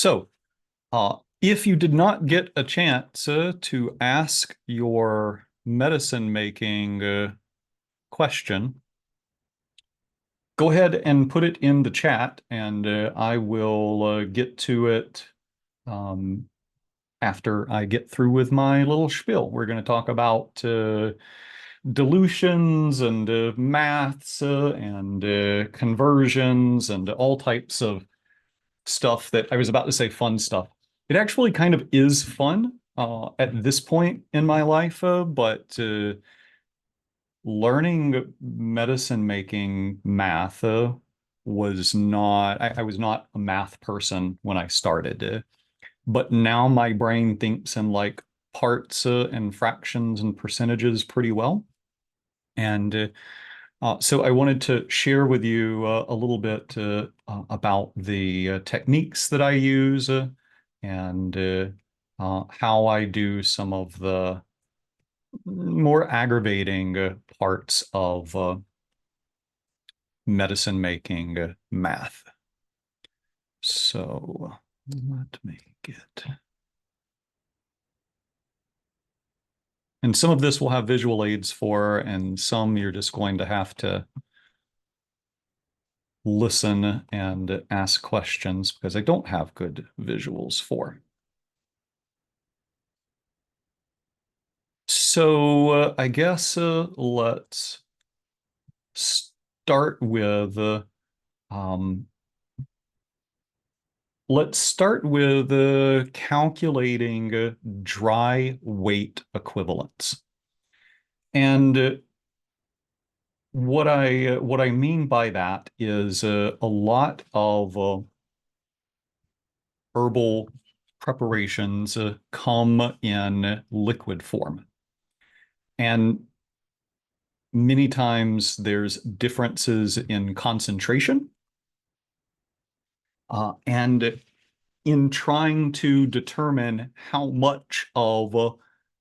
So, if you did not get a chance to ask your medicine making question, go ahead and put it in the chat, and I will get to it um, after I get through with my little spiel. We're going to talk about dilutions and maths and conversions and all types of stuff that I was about to say fun stuff. It actually kind of is fun at this point in my life, but learning medicine making math was not, I was not a math person when I started. But now my brain thinks in like parts and fractions and percentages pretty well. And so I wanted to share with you a little bit about the techniques that I use and how I do some of the more aggravating parts of medicine making math. So let me get... And some of this will have visual aids for, and some you're just going to have to listen and ask questions because I don't have good visuals for. So I guess let's start with um, calculating dry weight equivalents. And what I mean by that is a lot of herbal preparations come in liquid form. And many times there's differences in concentration. And in trying to determine how much of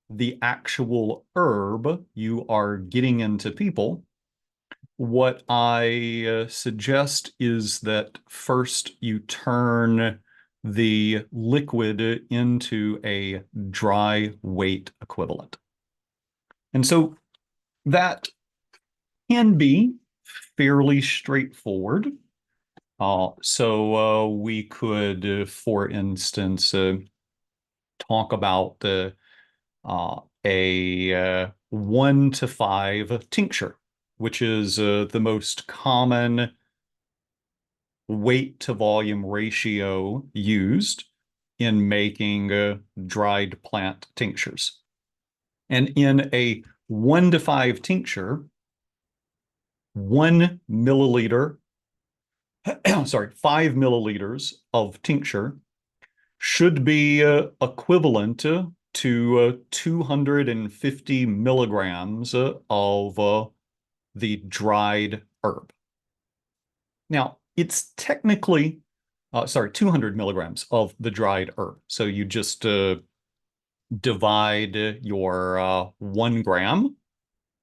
the actual herb you are getting into people, what I suggest is that first you turn the liquid into a dry weight equivalent. And so that can be fairly straightforward. So we could, for instance, talk about a 1 to 5 tincture, which is the most common weight to volume ratio used in making dried plant tinctures. And in a 1 to 5 tincture, 1 milliliter, sorry, 5 milliliters of tincture should be equivalent to 250 milligrams of the dried herb. Now, it's technically, 200 milligrams of the dried herb. So you just divide your 1 gram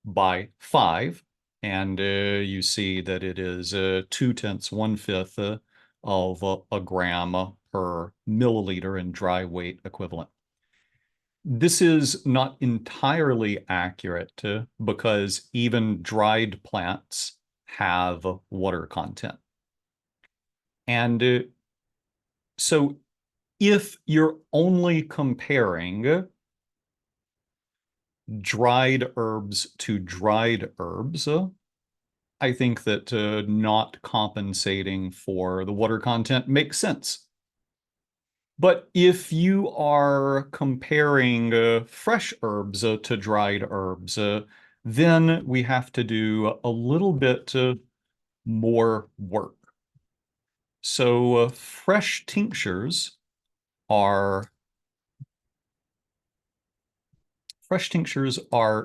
by 5, and you see that it is 2/10, 1/5 of a gram per milliliter in dry weight equivalent. This is not entirely accurate because even dried plants have water content. And so if you're only comparing dried herbs to dried herbs, I think that not compensating for the water content makes sense. But if you are comparing fresh herbs to dried herbs, then we have to do a little bit more work. So fresh tinctures are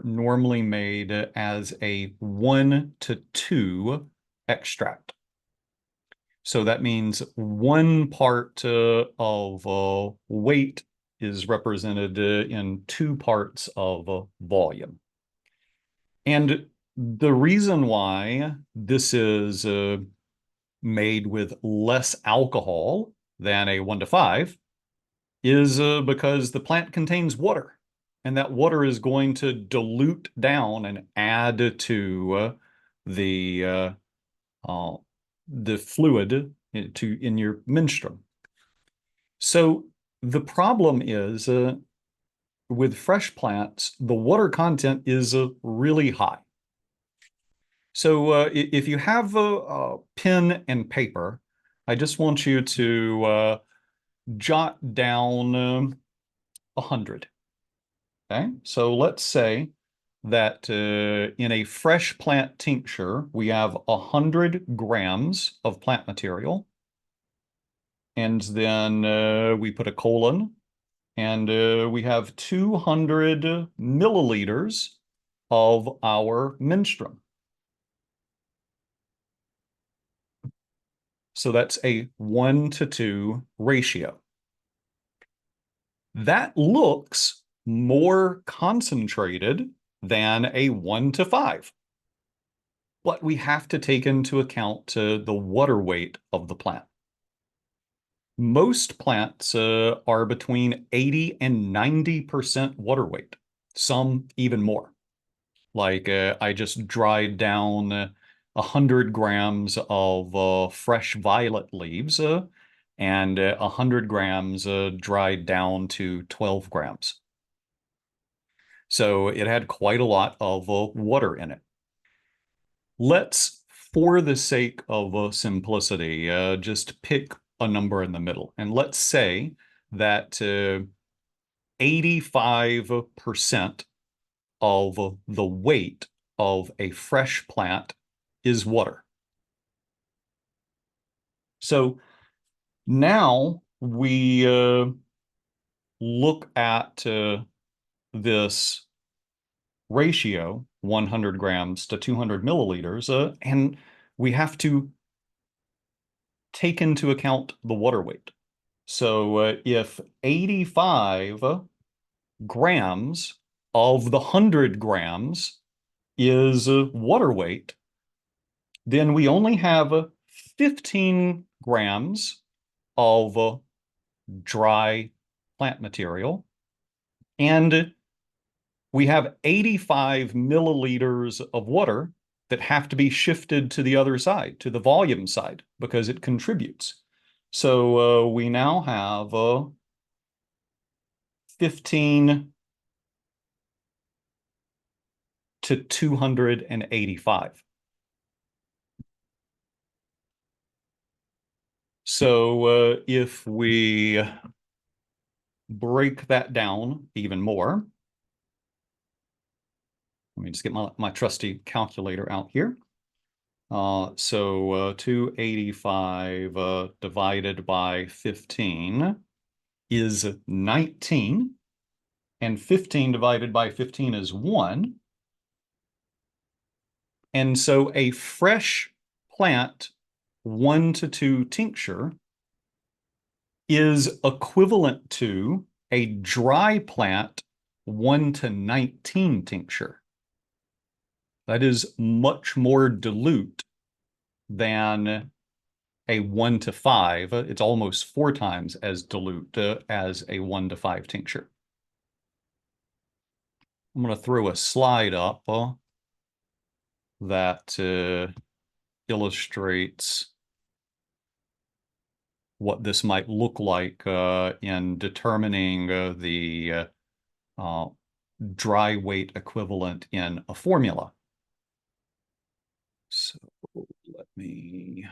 normally made as a 1 to 2 extract. So that means 1 part of weight is represented in 2 parts of volume. And the reason why this is made with less alcohol than a 1 to 5 is because the plant contains water, and that water is going to dilute down and add to the uh, uh, the fluid in your menstruum. So the problem is with fresh plants, the water content is really high. So if you have a pen and paper, I just want you to jot down 100. Okay, so let's say that in a fresh plant tincture, we have 100 grams of plant material. And then we put a colon, and we have 200 milliliters of our menstruum. So that's a 1 to 2 ratio. That looks more concentrated than a 1 to 5. But we have to take into account the water weight of the plant. Most plants are between 80 and 90% water weight, some even more. Like I just dried down 100 grams of fresh violet leaves and 100 grams dried down to 12 grams. So it had quite a lot of water in it. Let's, for the sake of simplicity, just pick a number in the middle. And let's say that 85% of the weight of a fresh plant is water. So now we look at this ratio, 100 grams to 200 milliliters, and we have to take into account the water weight. So if 85 grams of the 100 grams is water weight, then we only have 15 grams of dry plant material, and we have 85 milliliters of water that have to be shifted to the other side, to the volume side, because it contributes. So we now have 15 to 285. So if we break that down even more, let me just get my trusty calculator out here. So 285 divided by 15 is 19, and 15 divided by 15 is 1. And so a fresh plant 1 to 2 tincture is equivalent to a dry plant 1 to 19 tincture. That is much more dilute than a 1 to 5. It's almost 4 times as dilute as a 1 to 5 tincture. I'm going to throw a slide up that illustrates what this might look like in determining the dry weight equivalent in a formula. So let me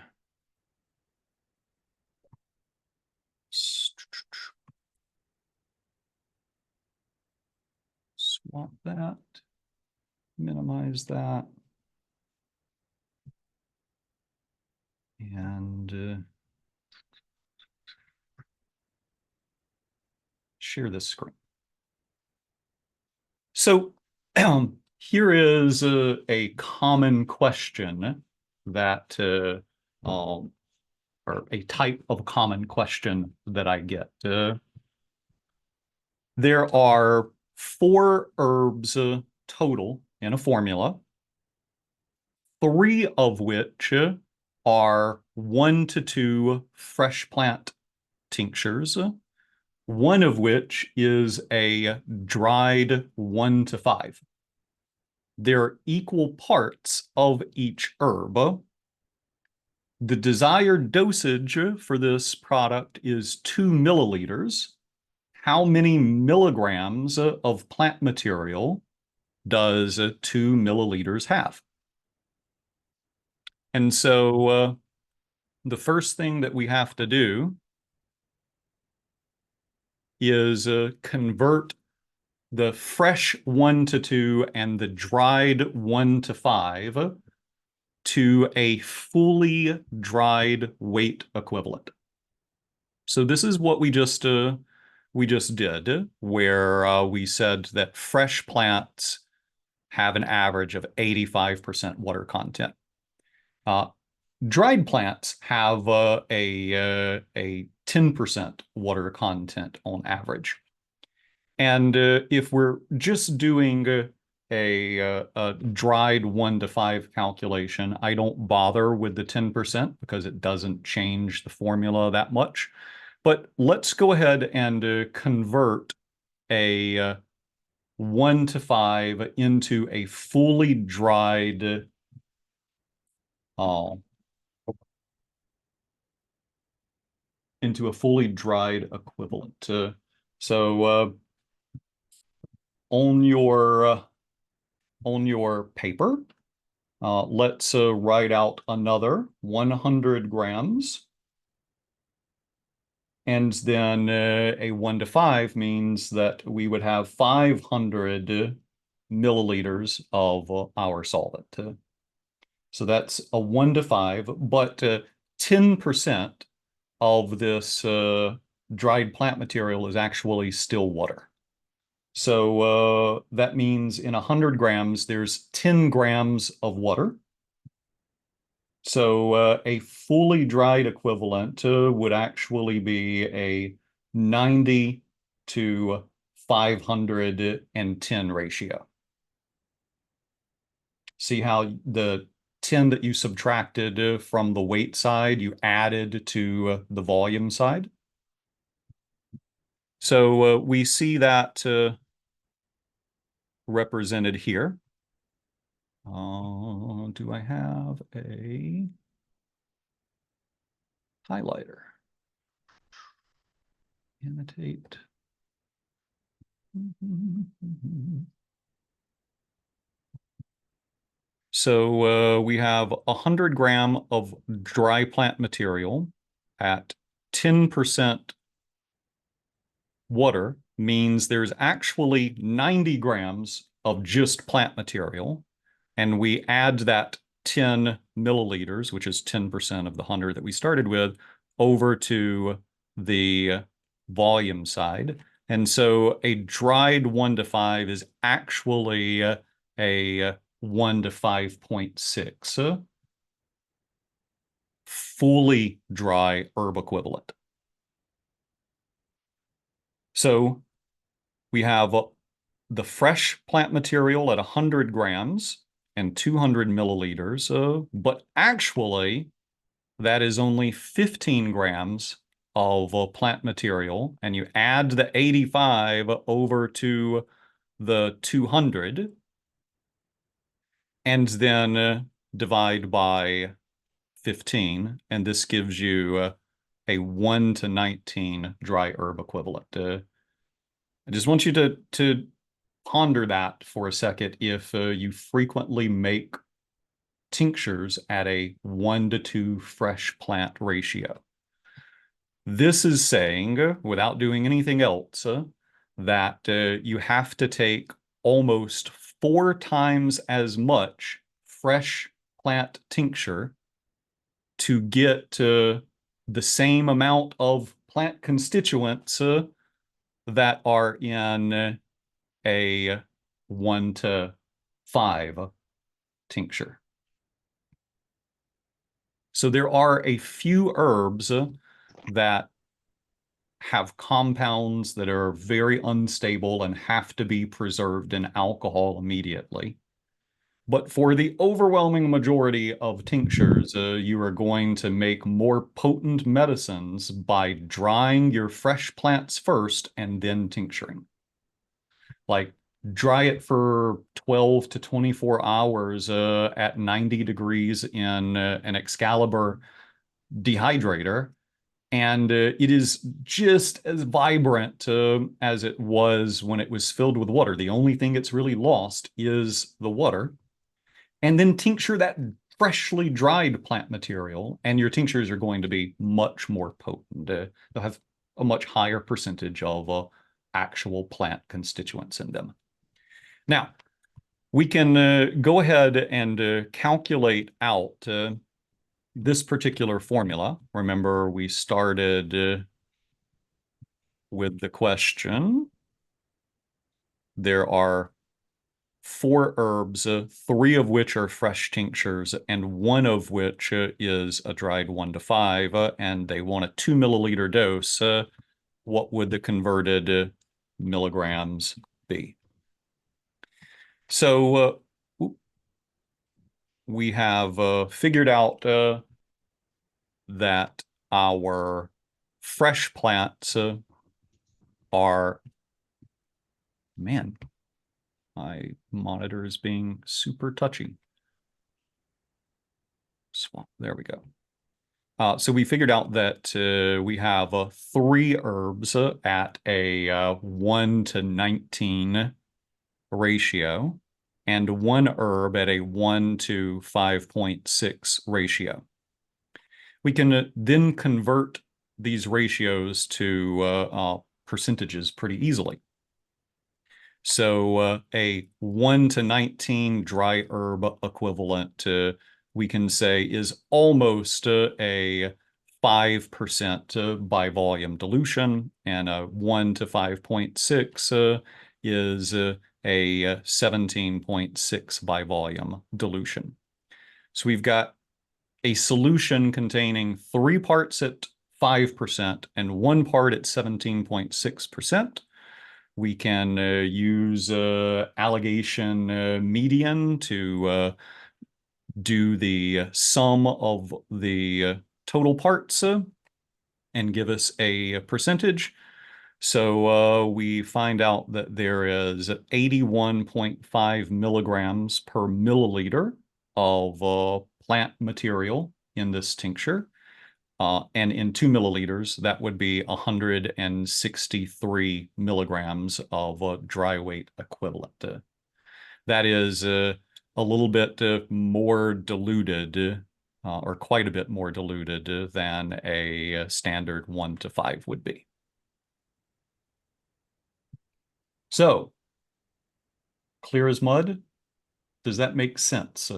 swap that, minimize that, and share this screen. So here is a common question that, or a type of common question that I get. There are 4 herbs total in a formula, 3 of which are 1 to 2 fresh plant tinctures, one of which is a dried 1 to 5. They're equal parts of each herb. The desired dosage for this product is 2 milliliters. How many milligrams of plant material does 2 milliliters have? And so the first thing that we have to do is convert the fresh 1 to 2 and the dried 1 to 5 to a fully dried weight equivalent. So this is what we just did, where we said that fresh plants have an average of 85% water content. Dried plants have a 10% water content on average. And if we're just doing a dried 1 to 5 calculation, I don't bother with the 10% because it doesn't change the formula that much. But let's go ahead and convert a 1 to 5 into a fully dried equivalent. So on your paper, let's write out another 100 grams. And then a 1 to 5 means that we would have 500 milliliters of our solvent. So that's a 1 to 5, but 10% of this dried plant material is actually still water. So that means in 100 grams, there's 10 grams of water. So a fully dried equivalent would actually be a 90 to 510 ratio. See how the 10 that you subtracted from the weight side, you added to the volume side? So we see that represented here. Do I have a highlighter? Annotate. So we have 100 gram of dry plant material at 10% water means there's actually 90 grams of just plant material. And we add that 10 milliliters, which is 10% of the 100 that we started with, over to the volume side. And so a dried 1 to 5 is actually a 1 to 5.6 fully dry herb equivalent. So we have the fresh plant material at 100 grams and 200 milliliters, but actually that is only 15 grams of plant material, and you add the 85 over to the 200, and then divide by 15, and this gives you a 1 to 19 dry herb equivalent. I just want you to ponder that for a second. If you frequently make tinctures at a 1 to 2 fresh plant ratio, this is saying, without doing anything else, that you have to take almost 4 times as much fresh plant tincture to get the same amount of plant constituents that are in a 1 to 5 tincture. So there are a few herbs that have compounds that are very unstable and have to be preserved in alcohol immediately. But for the overwhelming majority of tinctures, you are going to make more potent medicines by drying your fresh plants first and then tincturing. Like dry it for 12 to 24 hours at 90 degrees in an Excalibur dehydrator, and it is just as vibrant as it was when it was filled with water. The only thing it's really lost is the water. And then tincture that freshly dried plant material, and your tinctures are going to be much more potent. They'll have a much higher percentage of actual plant constituents in them. Now, we can go ahead and calculate out this particular formula. Remember, we started with the question. There are 4 herbs, 3 of which are fresh tinctures, and 1 of which is a dried 1 to 5, and they want a 2 milliliter dose. What would the converted milligrams be? So we have figured out that our fresh plants are, man, my monitor is being super touchy. Swap. There we go. So we figured out that we have 3 herbs at a 1 to 19 ratio and 1 herb at a 1 to 5.6 ratio. We can then convert these ratios to percentages pretty easily. So a 1 to 19 dry herb equivalent, we can say, is almost a 5% by volume dilution, and a 1 to 5.6 is a 17.6 by volume dilution. So we've got a solution containing 3 parts at 5% and 1 part at 17.6%. We can use alligation median to do the sum of the total parts and give us a percentage. So we find out that there is 81.5 milligrams per milliliter of plant material in this tincture. And in 2 milliliters, that would be 163 milligrams of dry weight equivalent. That is a little bit more diluted, or quite a bit more diluted than a standard 1 to 5 would be. So, clear as mud? Does that make sense?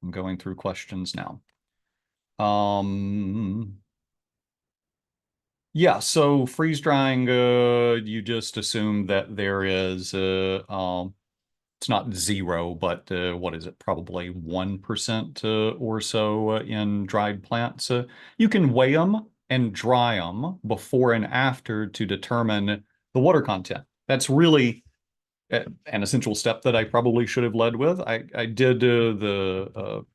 I'm going through questions now. Yeah, so freeze drying, you just assume that there is, it's not 0, but what is it? Probably 1% or so in dried plants. You can weigh them and dry them before and after to determine the water content. That's really an essential step that I probably should have led with. I did the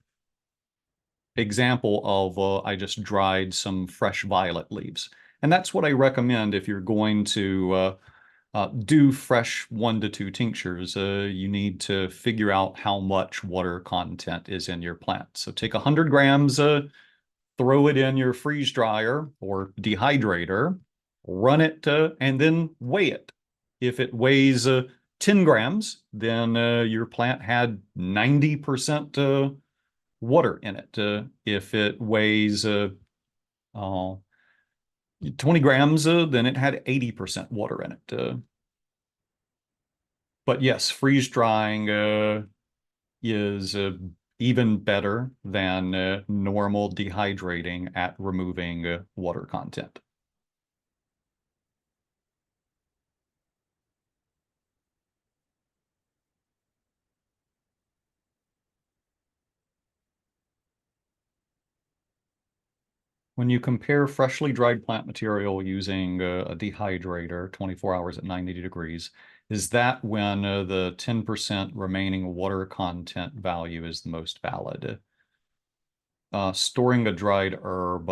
example of I just dried some fresh violet leaves. And that's what I recommend if you're going to do fresh 1 to 2 tinctures. You need to figure out how much water content is in your plant. So take 100 grams, throw it in your freeze dryer or dehydrator, run it, and then weigh it. If it weighs 10 grams, then your plant had 90% water in it. If it weighs 20 grams, then it had 80% water in it. But yes, freeze drying is even better than normal dehydrating at removing water content. When you compare freshly dried plant material using a dehydrator 24 hours at 90 degrees, is that when the 10% remaining water content value is the most valid? Storing a dried herb,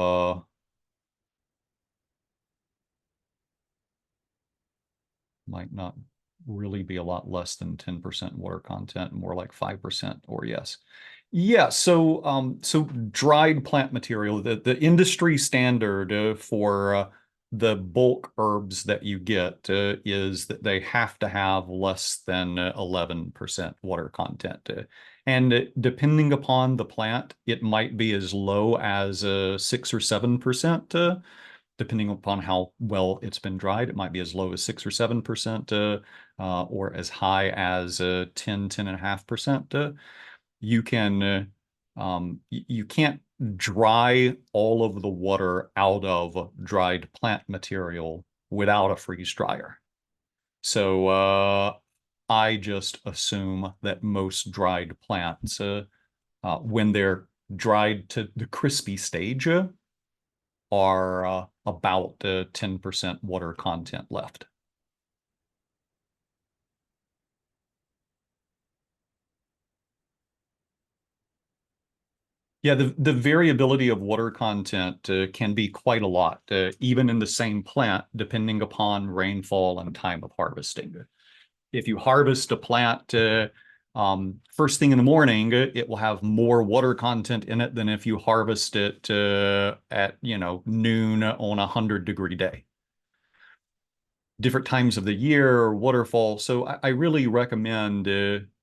might not really be a lot less than 10% water content, more like 5% or yes. Yeah, so dried plant material, the industry standard for the bulk herbs that you get is that they have to have less than 11% water content. And depending upon the plant, it might be as low as 6 or 7%. Depending upon how well it's been dried, it might be as low as 6 or 7%, or as high as 10.5%. You can you can't dry all of the water out of dried plant material without a freeze dryer. So I just assume that most dried plants, when they're dried to the crispy stage, are about 10% water content left. Yeah, the variability of water content can be quite a lot, even in the same plant, depending upon rainfall and time of harvesting. If you harvest a plant first thing in the morning, it will have more water content in it than if you harvest it at, noon on a 100-degree day. Different times of the year, waterfall. So I really recommend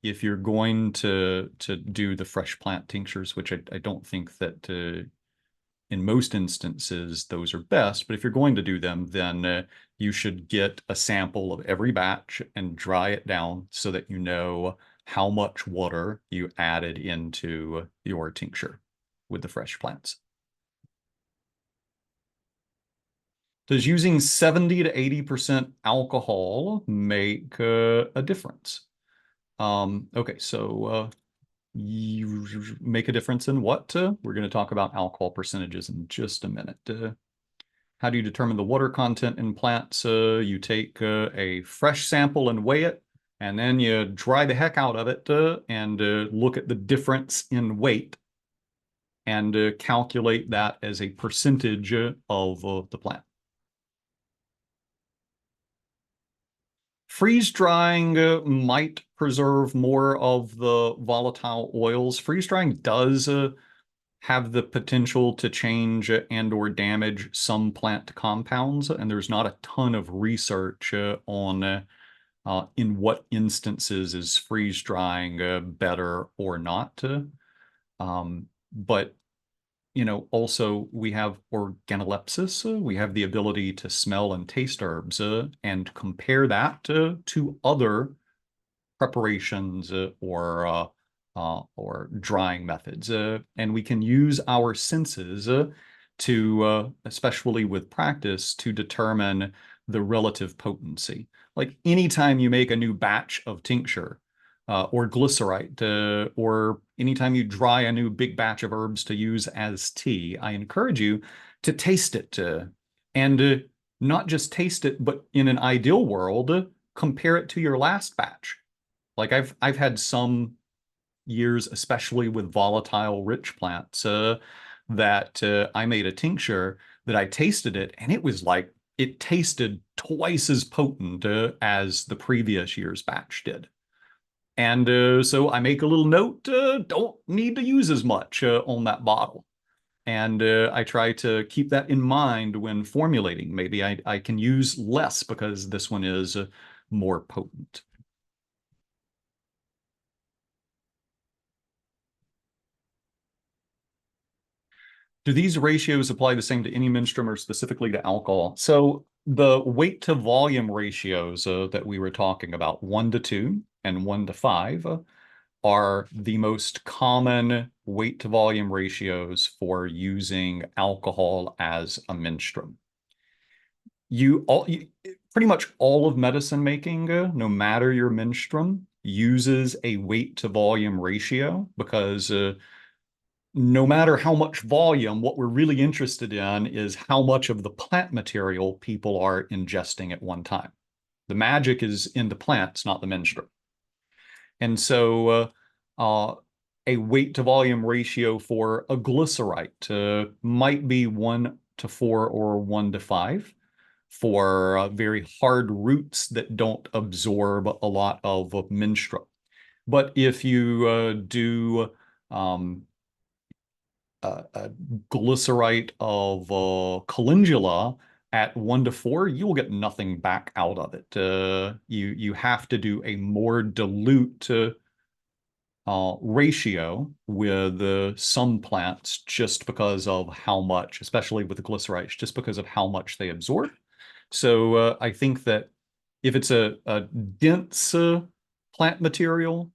if you're going to do the fresh plant tinctures, which I don't think that in most instances those are best, but if you're going to do them, then you should get a sample of every batch and dry it down so that you know how much water you added into your tincture with the fresh plants. Does using 70 to 80% alcohol make a difference? Okay, so you make a difference in what? We're going to talk about alcohol percentages in just a minute. How do you determine the water content in plants? You take a fresh sample and weigh it, and then you dry the heck out of it and look at the difference in weight and calculate that as a percentage of the plant. Freeze drying might preserve more of the volatile oils. Freeze drying does have the potential to change and or damage some plant compounds, and there's not a ton of research on in what instances is freeze drying better or not. But also we have organolepsis. We have the ability to smell and taste herbs and compare that to other preparations or drying methods. And we can use our senses to, especially with practice, to determine the relative potency. Like anytime you make a new batch of tincture or glycerite, or anytime you dry a new big batch of herbs to use as tea, I encourage you to taste it and not just taste it, but in an ideal world, compare it to your last batch. Like I've had some years, especially with volatile rich plants, that I made a tincture that I tasted it, and it was like it tasted twice as potent as the previous year's batch did. And so I make a little note, don't need to use as much on that bottle. And I try to keep that in mind when formulating. Maybe I can use less because this one is more potent. Do these ratios apply the same to any menstruum or specifically to alcohol? So the weight to volume ratios that we were talking about, 1 to 2 and 1 to 5, are the most common weight to volume ratios for using alcohol as a menstruum. Pretty much all of medicine making, no matter your menstruum, uses a weight to volume ratio because no matter how much volume, what we're really interested in is how much of the plant material people are ingesting at one time. The magic is in the plants, not the menstruum. And so a weight to volume ratio for a glycerite might be 1 to 4 or 1 to 5 for very hard roots that don't absorb a lot of menstruum. But if you do a glycerite of calendula at 1 to 4, you will get nothing back out of it. You have to do a more dilute ratio with some plants just because of how much, especially with the glycerites, just because of how much they absorb. So I think that if it's a dense plant material,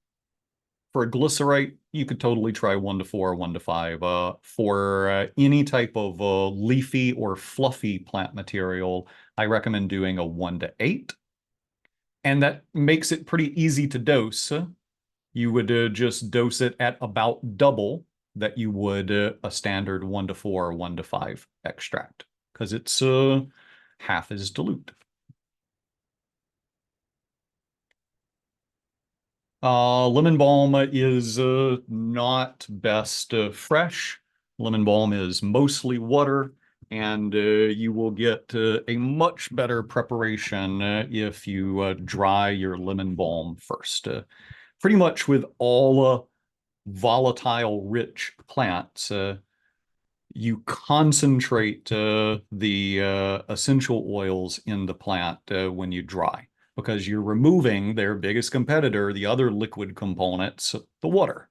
for a glycerite, you could totally try 1 to 4, 1 to 5. For any type of leafy or fluffy plant material, I recommend doing a 1 to 8. And that makes it pretty easy to dose. You would just dose it at about double that you would a standard 1 to 4 or 1 to 5 extract because it's half as dilute. Lemon balm is not best fresh. Lemon balm is mostly water, and you will get a much better preparation if you dry your lemon balm first. Pretty much with all volatile rich plants, you concentrate the essential oils in the plant when you dry because you're removing their biggest competitor, the other liquid components, the water.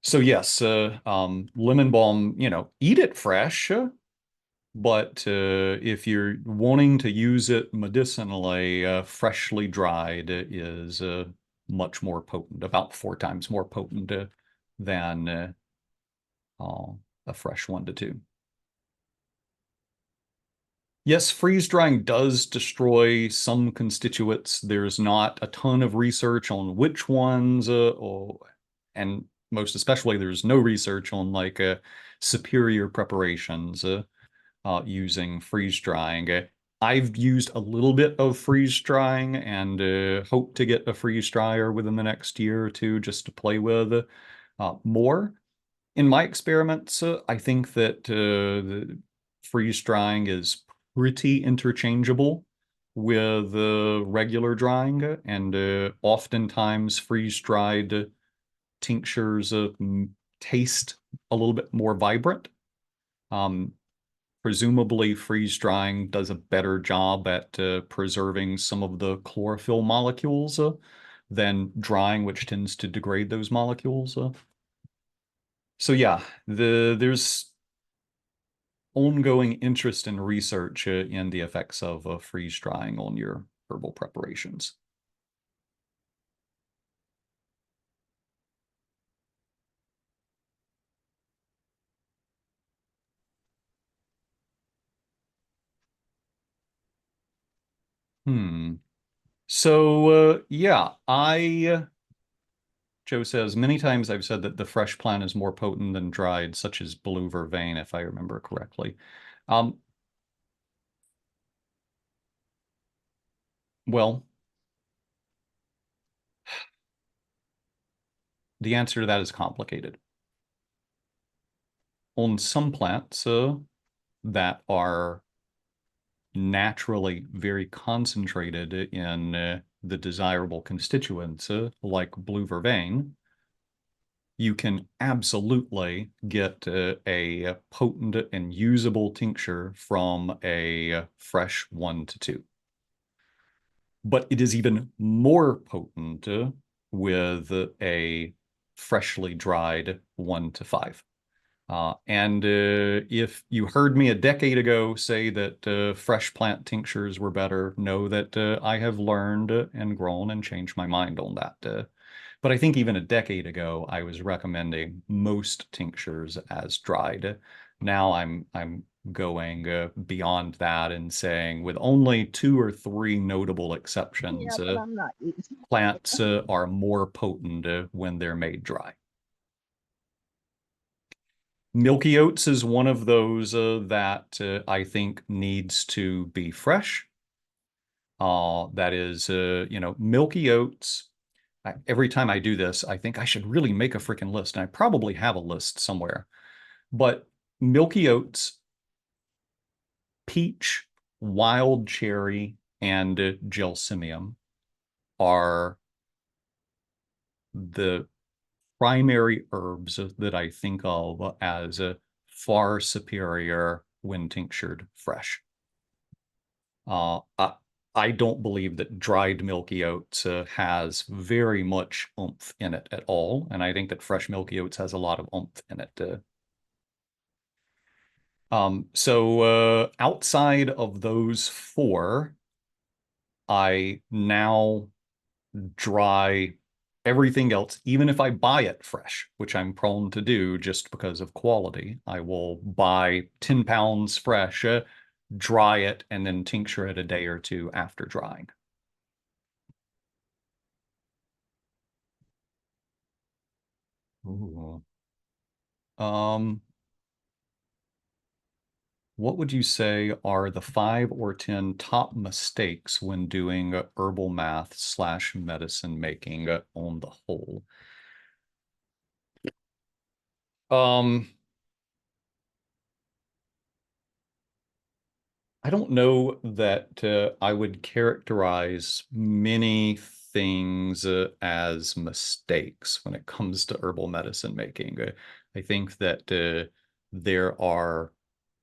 So yes, lemon balm, eat it fresh, but if you're wanting to use it medicinally, freshly dried is much more potent, about 4 times more potent than a fresh 1 to 2. Yes, freeze drying does destroy some constituents. There's not a ton of research on which ones, and most especially, there's no research on like superior preparations using freeze drying. I've used a little bit of freeze drying and hope to get a freeze dryer within the next year or two just to play with more. In my experiments, I think that the freeze drying is pretty interchangeable with regular drying, and oftentimes freeze dried tinctures taste a little bit more vibrant. Um, Presumably, freeze drying does a better job at preserving some of the chlorophyll molecules than drying, which tends to degrade those molecules. So yeah, there's ongoing interest and research in the effects of freeze drying on your herbal preparations. Hmm. So yeah, Joe says many times I've said that the fresh plant is more potent than dried, such as blue vervain, if I remember correctly. Um, well, the answer to that is complicated. On some plants that are naturally very concentrated in the desirable constituents, like blue vervain, you can absolutely get a potent and usable tincture from a fresh 1 to 2. But it is even more potent with a freshly dried 1 to 5. And if you heard me a decade ago say that fresh plant tinctures were better, know that I have learned and grown and changed my mind on that. But I think even a decade ago, I was recommending most tinctures as dried. Now I'm going beyond that and saying with only 2 or 3 notable exceptions, Yeah, but I'm not eating it. plants are more potent when they're made dry. Milky Oats is one of those that I think needs to be fresh. That is, Milky Oats. Every time I do this, I think I should really make a freaking list, and I probably have a list somewhere. But Milky Oats, peach, wild cherry, and gelsemium are the primary herbs that I think of as far superior when tinctured fresh. I don't believe that dried milky oats has very much oomph in it at all, and I think that fresh milky oats has a lot of oomph in it. So outside of those four, I now dry everything else, even if I buy it fresh, which I'm prone to do just because of quality. I will buy 10 pounds fresh, dry it, and then tincture it a day or two after drying. Ooh. Um, what would you say are the 5 or 10 top mistakes when doing herbal math slash medicine making on the whole? Um, I don't know that I would characterize many things as mistakes when it comes to herbal medicine making. I think that there are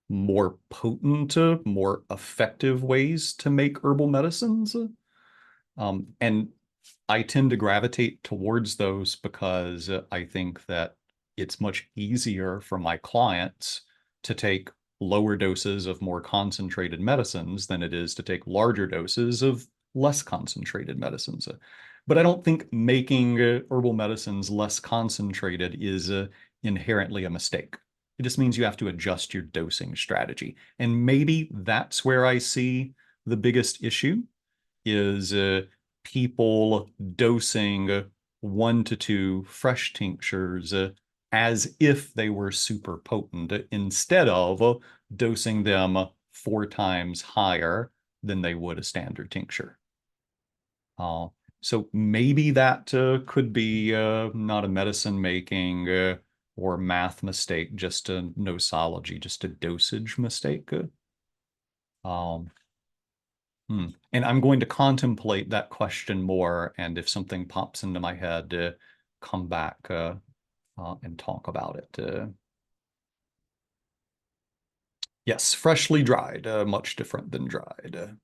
more potent, more effective ways to make herbal medicines. And I tend to gravitate towards those because I think that it's much easier for my clients to take lower doses of more concentrated medicines than it is to take larger doses of less concentrated medicines. But I don't think making herbal medicines less concentrated is inherently a mistake. It just means you have to adjust your dosing strategy. And maybe that's where I see the biggest issue is people dosing 1 to 2 fresh tinctures as if they were super potent instead of dosing them 4 times higher than they would a standard tincture. Uh, so maybe that could be not a medicine making or math mistake, just a nosology, just a dosage mistake. Um, And I'm going to contemplate that question more, and if something pops into my head, come back and talk about it. Yes, freshly dried, much different than dried.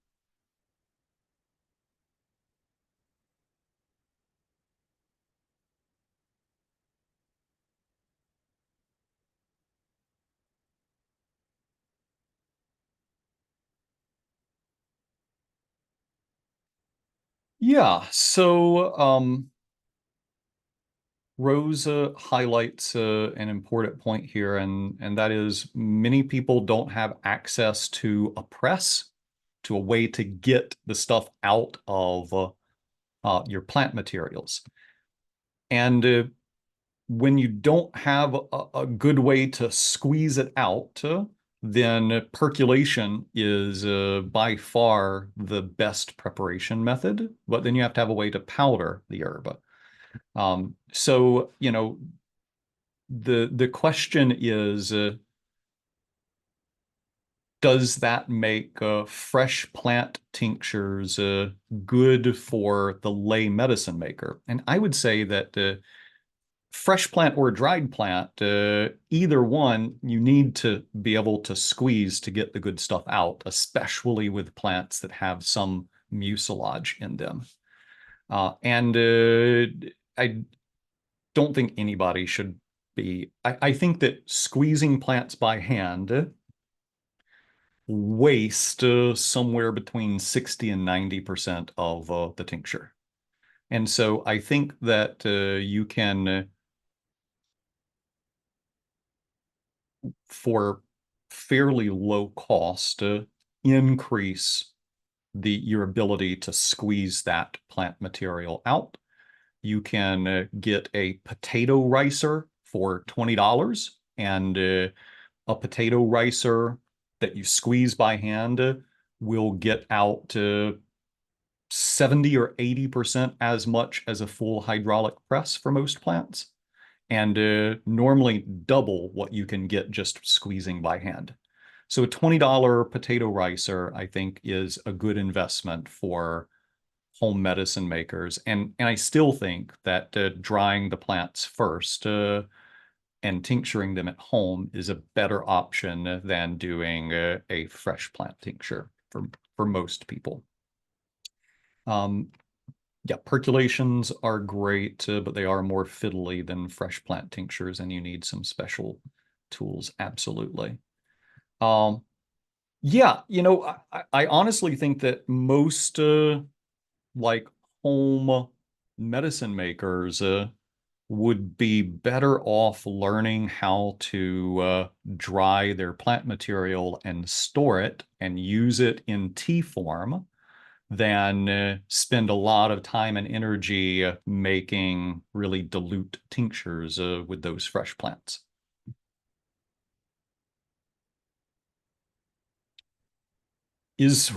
Yeah, so Rosa highlights an important point here, and that is many people don't have access to a press, to a way to get the stuff out of your plant materials. And when you don't have a good way to squeeze it out, then percolation is by far the best preparation method. But then you have to have a way to powder the herb. So, the question is, does that make fresh plant tinctures good for the lay medicine maker? And I would say that fresh plant or dried plant, either one, you need to be able to squeeze to get the good stuff out, especially with plants that have some mucilage in them. And I don't think anybody should be. I think that squeezing plants by hand waste somewhere between 60 and 90% of the tincture. And so I think that you can for fairly low cost, increase your ability to squeeze that plant material out. You can get a potato ricer for $20 and a potato ricer that you squeeze by hand will get out 70 or 80% as much as a full hydraulic press for most plants, and normally double what you can get just squeezing by hand. So a $20 potato ricer, I think, is a good investment for home medicine makers. And I still think that drying the plants first and tincturing them at home is a better option than doing a fresh plant tincture for most people. Yeah, percolations are great, but they are more fiddly than fresh plant tinctures, and you need some special tools. Absolutely. Um, yeah, I honestly think that most like home medicine makers would be better off learning how to dry their plant material and store it and use it in tea form than spend a lot of time and energy making really dilute tinctures with those fresh plants. Is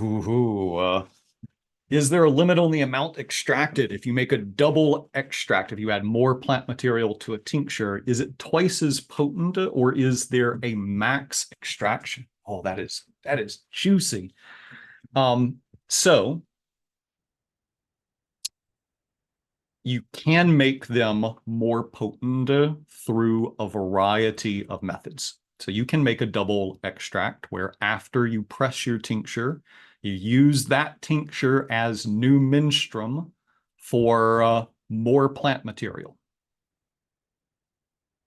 is there a limit on the amount extracted? If you make a double extract, if you add more plant material to a tincture, is it twice as potent, or is there a max extraction? Oh, that is juicy. So you can make them more potent through a variety of methods. So you can make a double extract where after you press your tincture, you use that tincture as new menstruum for more plant material.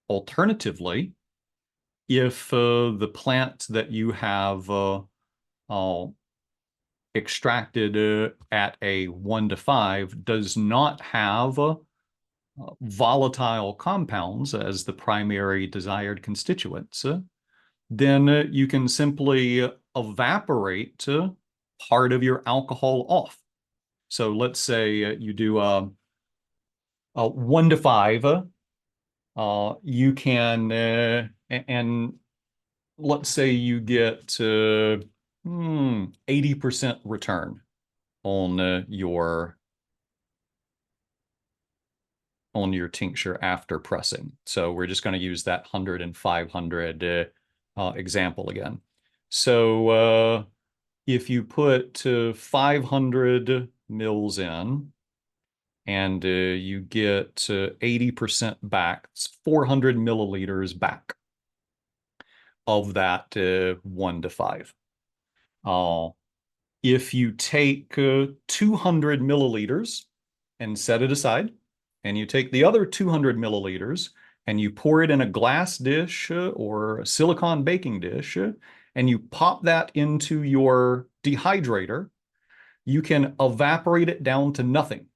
Alternatively, if the plant that you have extracted at a 1 to 5 does not have volatile compounds as the primary desired constituents, then you can simply evaporate part of your alcohol off. So let's say you do a 1 to 5, you can, and let's say you get 80% return on your tincture after pressing. So we're just going to use that 100 and 500 example again. So if you put 500 mils in and you get 80% back, it's 400 milliliters back of that 1 to 5. If you take 200 milliliters and set it aside, and you take the other 200 milliliters and you pour it in a glass dish or a silicone baking dish, and you pop that into your dehydrator, you can evaporate it down to nothing,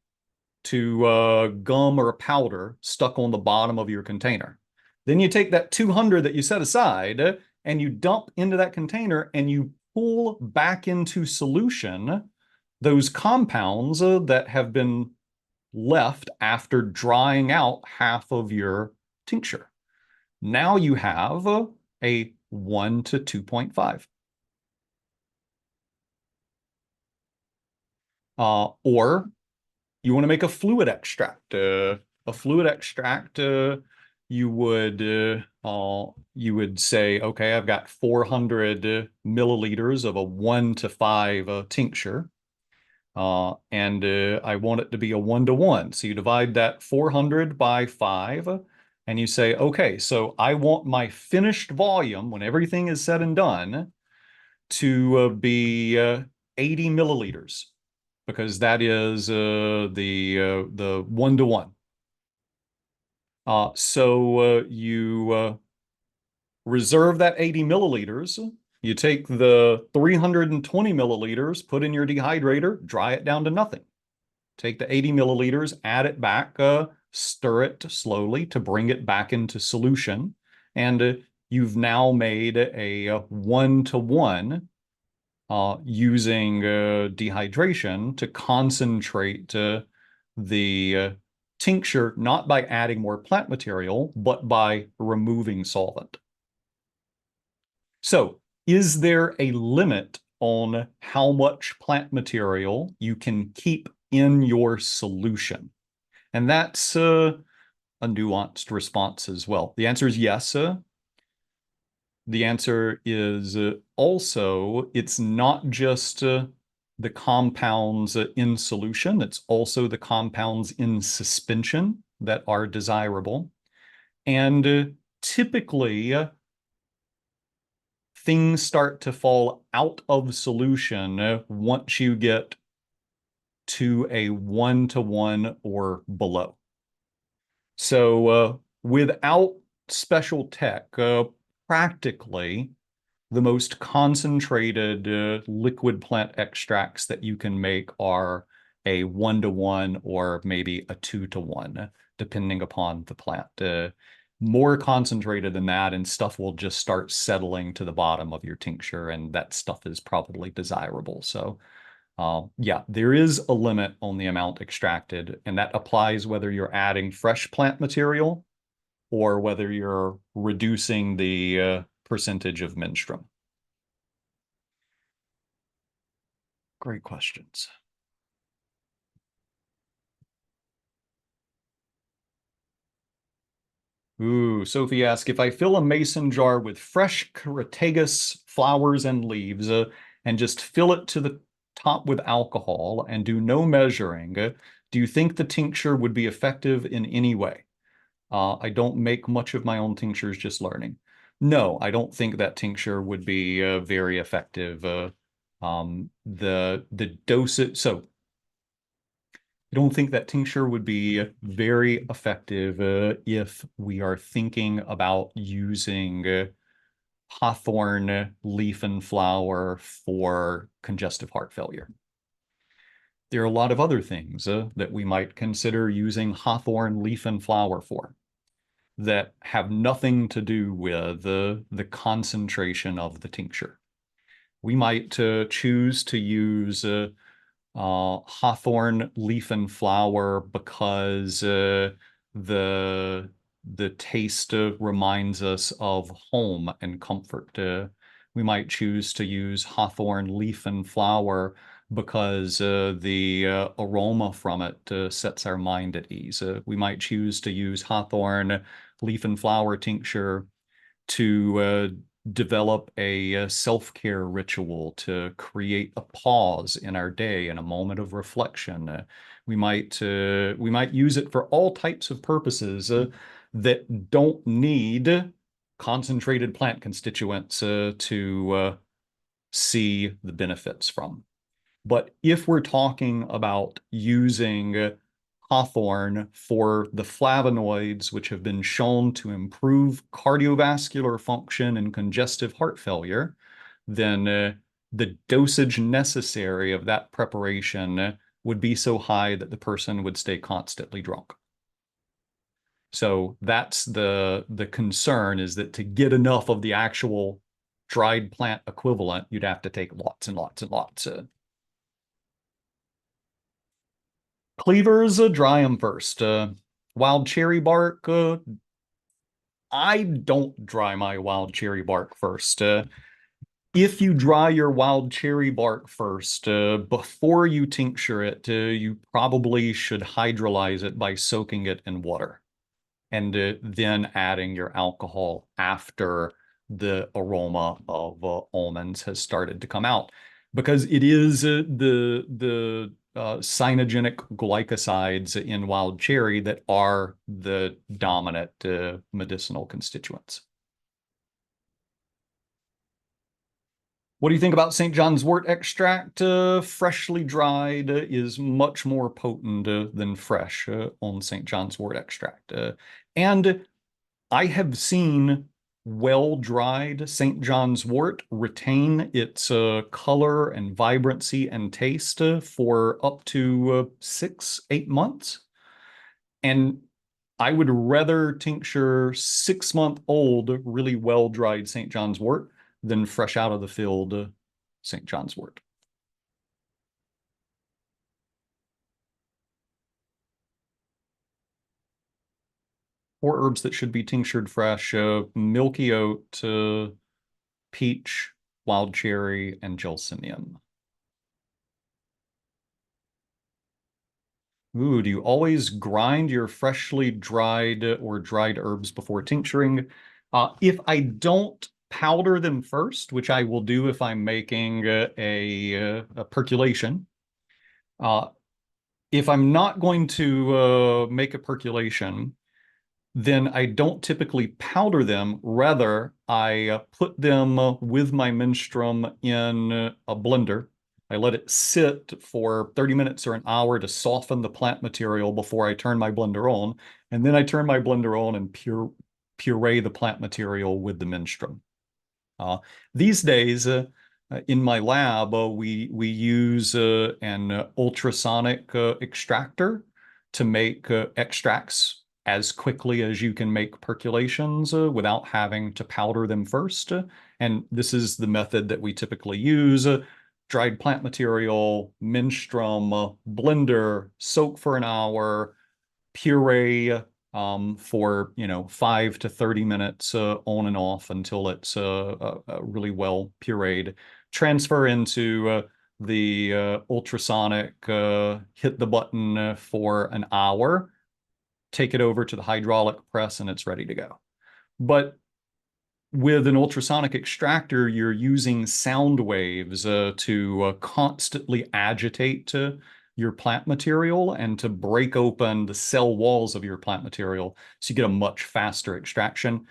to gum or a powder stuck on the bottom of your container. Then you take that 200 that you set aside and you dump into that container and you pull back into solution those compounds that have been left after drying out half of your tincture. Now you have a 1 to 2.5. Or you want to make a fluid extract. A fluid extract, you would say, okay, I've got 400 milliliters of a 1 to 5 tincture. And I want it to be a 1 to 1. So you divide that 400 by 5, and you say, okay, so I want my finished volume when everything is said and done to be 80 milliliters, because that is the 1 to 1. So you reserve that 80 milliliters. You take the 320 milliliters, put in your dehydrator, dry it down to nothing. Take the 80 milliliters, add it back, stir it slowly to bring it back into solution. And you've now made a 1 to 1 using dehydration to concentrate the tincture, not by adding more plant material, but by removing solvent. So, is there a limit on how much plant material you can keep in your solution? And that's a nuanced response as well. The answer is yes. The answer is also it's not just the compounds in solution, it's also the compounds in suspension that are desirable. And typically, things start to fall out of solution once you get to a 1-to-1 or below. So, without special tech, practically the most concentrated liquid plant extracts that you can make are a 1-to-1 or maybe a 2-to-1, depending upon the plant. More concentrated than that, and stuff will just start settling to the bottom of your tincture, and that stuff is probably desirable. So, yeah, there is a limit on the amount extracted, and that applies whether you're adding fresh plant material or whether you're reducing the percentage of menstruum. Great questions. Ooh, Sophie asks, if I fill a mason jar with fresh Crataegus flowers and leaves and just fill it to the top with alcohol and do no measuring, do you think the tincture would be effective in any way? I don't make much of my own tinctures, just learning. No, I don't think that tincture would be very effective. The dosage, so I don't think that tincture would be very effective if we are thinking about using hawthorn leaf and flower for congestive heart failure. There are a lot of other things that we might consider using hawthorn leaf and flower for that have nothing to do with the concentration of the tincture. We might choose to use hawthorn leaf and flower because the the taste reminds us of home and comfort. We might choose to use hawthorn leaf and flower because the aroma from it sets our mind at ease. We might choose to use hawthorn leaf and flower tincture to develop a self-care ritual to create a pause in our day and a moment of reflection. We might use it for all types of purposes that don't need concentrated plant constituents to see the benefits from. But if we're talking about using hawthorn for the flavonoids, which have been shown to improve cardiovascular function and congestive heart failure, then the dosage necessary of that preparation would be so high that the person would stay constantly drunk. So that's the concern, is that to get enough of the actual dried plant equivalent, you'd have to take lots and lots and lots. Cleavers, dry them first. Wild cherry bark, I don't dry my wild cherry bark first. If you dry your wild cherry bark first, before you tincture it, you probably should hydrolyze it by soaking it in water and then adding your alcohol after the aroma of almonds has started to come out, because it is the cyanogenic glycosides in wild cherry that are the dominant medicinal constituents. What do you think about St. John's wort extract? Freshly dried is much more potent than fresh on St. John's wort extract. And I have seen well-dried St. John's wort retain its color and vibrancy and taste for up to 6-8 months. And I would rather tincture 6-month-old, really well-dried St. John's wort than fresh out of the field St. John's wort. Or herbs that should be tinctured fresh, milky oat, peach, wild cherry, and gelsemium. Ooh, do you always grind your freshly dried or dried herbs before tincturing? If I don't powder them first, which I will do if I'm making a percolation, uh, if I'm not going to make a percolation, then I don't typically powder them. Rather, I put them with my menstruum in a blender. I let it sit for 30 minutes or an hour to soften the plant material before I turn my blender on. And then I turn my blender on and puree the plant material with the menstruum. These days, in my lab, we use an ultrasonic extractor to make extracts as quickly as you can make percolations without having to powder them first. And this is the method that we typically use. Dried plant material, menstruum, blender, soak for an hour, puree for 5 to 30 minutes on and off until it's really well pureed. Transfer into the ultrasonic, hit the button for an hour, take it over to the hydraulic press, and it's ready to go. But with an ultrasonic extractor, you're using sound waves to constantly agitate your plant material and to break open the cell walls of your plant material so you get a much faster extraction.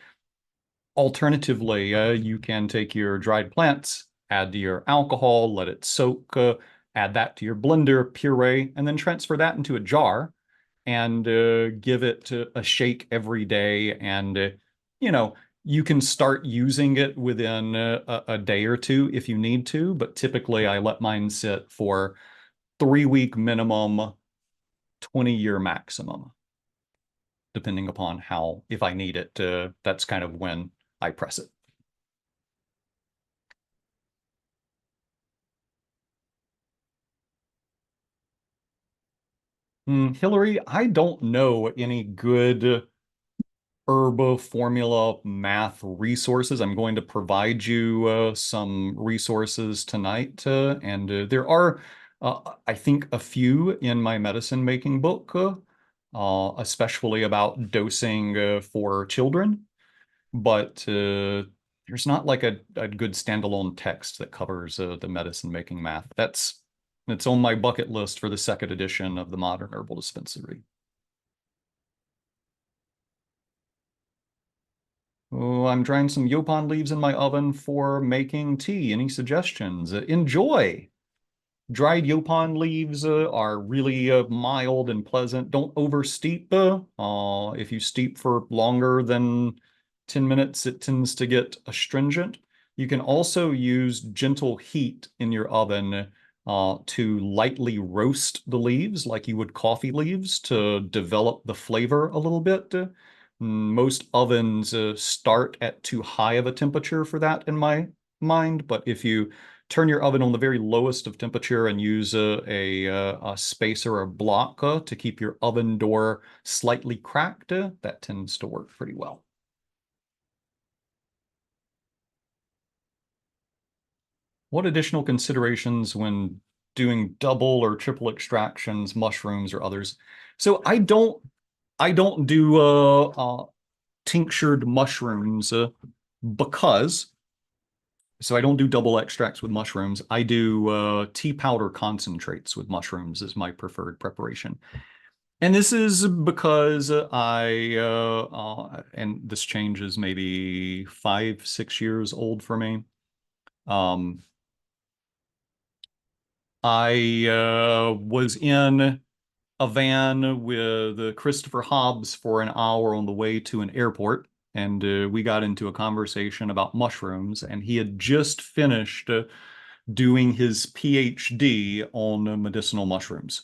Alternatively, you can take your dried plants, add to your alcohol, let it soak, add that to your blender, puree, and then transfer that into a jar and give it a shake every day. And, you know, you can start using it within a day or two if you need to, but typically I let mine sit for 3 week minimum, 20-year maximum, depending upon how, if I need it, that's kind of when I press it. Hillary, I don't know any good herb formula math resources. I'm going to provide you some resources tonight, and there are, I think, a few in my medicine making book, especially about dosing for children. But there's not like a good standalone text that covers the medicine making math. It's on my bucket list for the second edition of the Modern Herbal Dispensary. Oh, I'm drying some Yopon leaves in my oven for making tea. Any suggestions? Enjoy. Dried Yopon leaves are really mild and pleasant. Don't over steep. If you steep for longer than 10 minutes, it tends to get astringent. You can also use gentle heat in your oven to lightly roast the leaves like you would coffee leaves to develop the flavor a little bit. Most ovens start at too high of a temperature for that in my mind, but if you turn your oven on the very lowest of temperature and use a spacer or a block to keep your oven door slightly cracked, that tends to work pretty well. What additional considerations when doing double or triple extractions, mushrooms or others? So I don't do tinctured mushrooms because so I don't do double extracts with mushrooms. I do tea powder concentrates with mushrooms is my preferred preparation. And this is because and this change is maybe 5, 6 years old for me. Um, I was in a van with Christopher Hobbs for an hour on the way to an airport, and we got into a conversation about mushrooms, and he had just finished doing his PhD on medicinal mushrooms.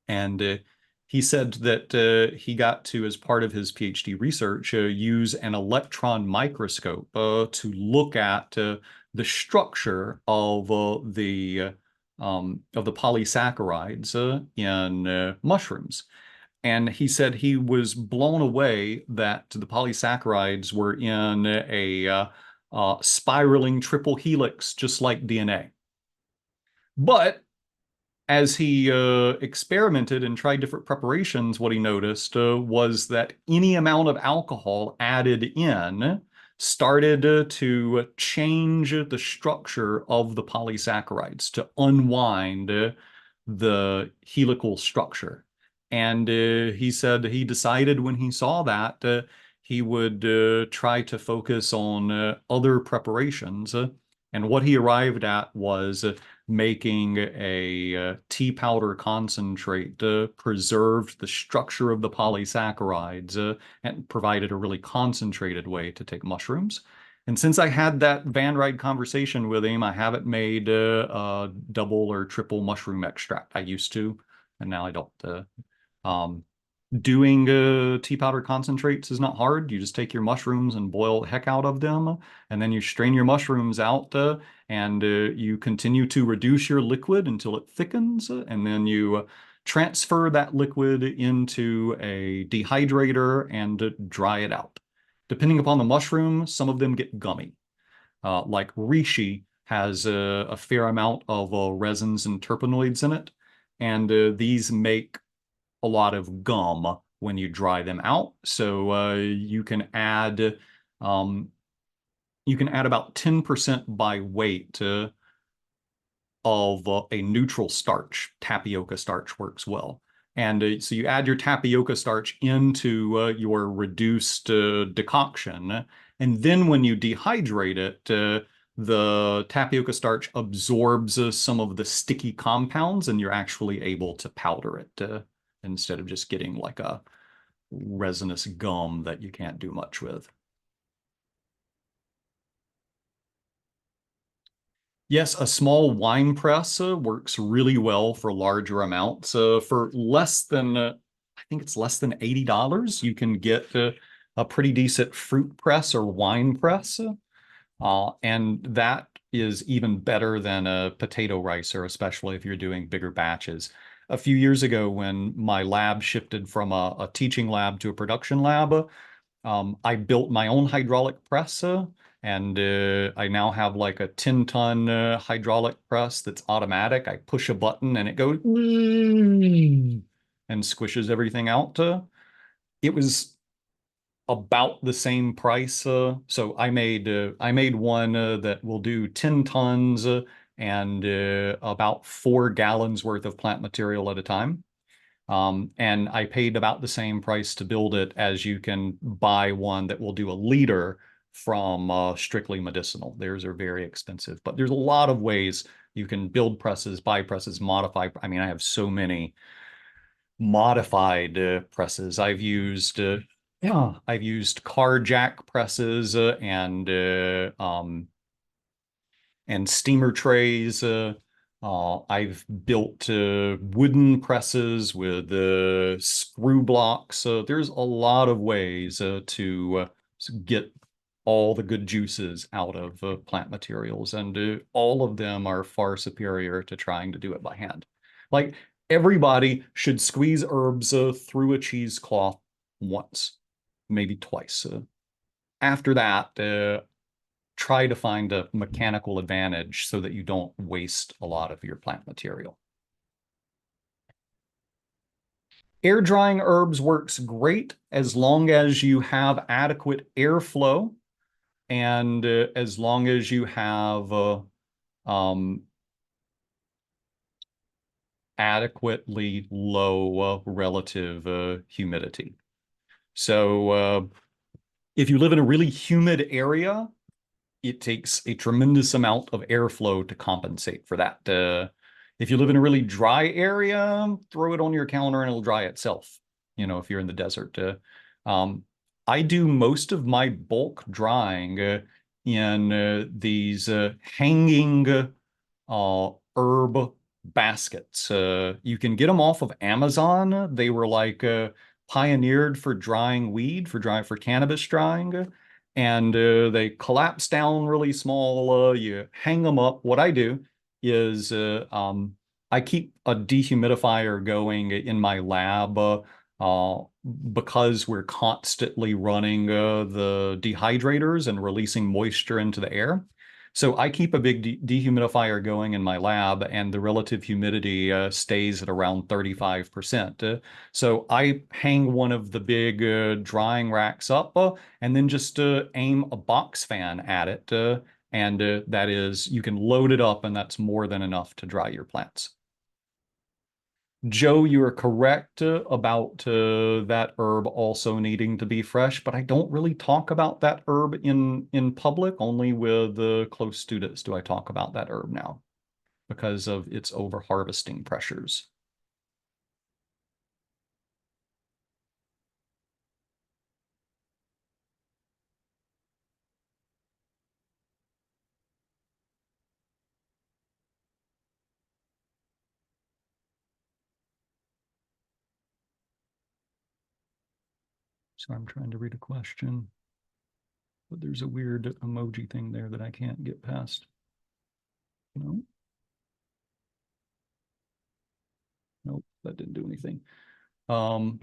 And he said that he got to, as part of his PhD research, use an electron microscope to look at the structure of the polysaccharides in mushrooms. And he said he was blown away that the polysaccharides were in spiraling triple helix, just like DNA. But as he experimented and tried different preparations, what he noticed was that any amount of alcohol added in started to change the structure of the polysaccharides to unwind the helical structure. And he said he decided when he saw that he would try to focus on other preparations. And what he arrived at was making a tea powder concentrate preserved the structure of the polysaccharides and provided a really concentrated way to take mushrooms. And since I had that van ride conversation with him, I haven't made a double or triple mushroom extract. I used to, and now I don't. Um, Doing tea powder concentrates is not hard. You just take your mushrooms and boil the heck out of them, and then you strain your mushrooms out, and you continue to reduce your liquid until it thickens, and then you transfer that liquid into a dehydrator and dry it out. Depending upon the mushroom, some of them get gummy. Like reishi has a fair amount of resins and terpenoids in it, and these make a lot of gum when you dry them out. So um, you can add about 10% by weight of a neutral starch. Tapioca starch works well. And so you add your tapioca starch into your reduced decoction. And then when you dehydrate it, the tapioca starch absorbs some of the sticky compounds, and you're actually able to powder it instead of just getting like a resinous gum that you can't do much with. Yes, a small wine press works really well for larger amounts. For less than, I think it's less than $80, you can get a pretty decent fruit press or wine press. And that is even better than a potato ricer, especially if you're doing bigger batches. A few years ago, when my lab shifted from a teaching lab to a production lab, I built my own hydraulic press, and I now have like a 10-ton hydraulic press that's automatic. I push a button and it goes and squishes everything out. It was about the same price. So I made one that will do 10 tons and about 4 gallons worth of plant material at a time. And I paid about the same price to build it as you can buy one that will do a liter from Strictly Medicinal. Theirs are very expensive, but there's a lot of ways you can build presses, buy presses, modify. I mean, I have so many modified presses. Yeah, I've used car jack presses and steamer trays. I've built wooden presses with screw blocks. There's a lot of ways to get all the good juices out of plant materials, and all of them are far superior to trying to do it by hand. Like everybody should squeeze herbs through a cheesecloth once, maybe twice. After that, try to find a mechanical advantage so that you don't waste a lot of your plant material. Air drying herbs works great as long as you have adequate airflow and as long as you have um, adequately low relative humidity. So if you live in a really humid area, it takes a tremendous amount of airflow to compensate for that. If you live in a really dry area, throw it on your counter and it'll dry itself. You know, if you're in the desert. Um, I do most of my bulk drying in these hanging herb baskets. You can get them off of Amazon. They were like pioneered for drying weed, for cannabis drying, and they collapse down really small. You hang them up. What I do is I keep a dehumidifier going in my lab uh, because we're constantly running the dehydrators and releasing moisture into the air. So I keep a big dehumidifier going in my lab, and the relative humidity stays at around 35%. So I hang one of the big drying racks up and then just aim a box fan at it. And that is, you can load it up, and that's more than enough to dry your plants. Joe, you are correct about that herb also needing to be fresh, but I don't really talk about that herb in public. Only with close students do I talk about that herb now because of its over harvesting pressures. So I'm trying to read a question, but there's a weird emoji thing there that I can't get past. No, nope, that didn't do anything. Um,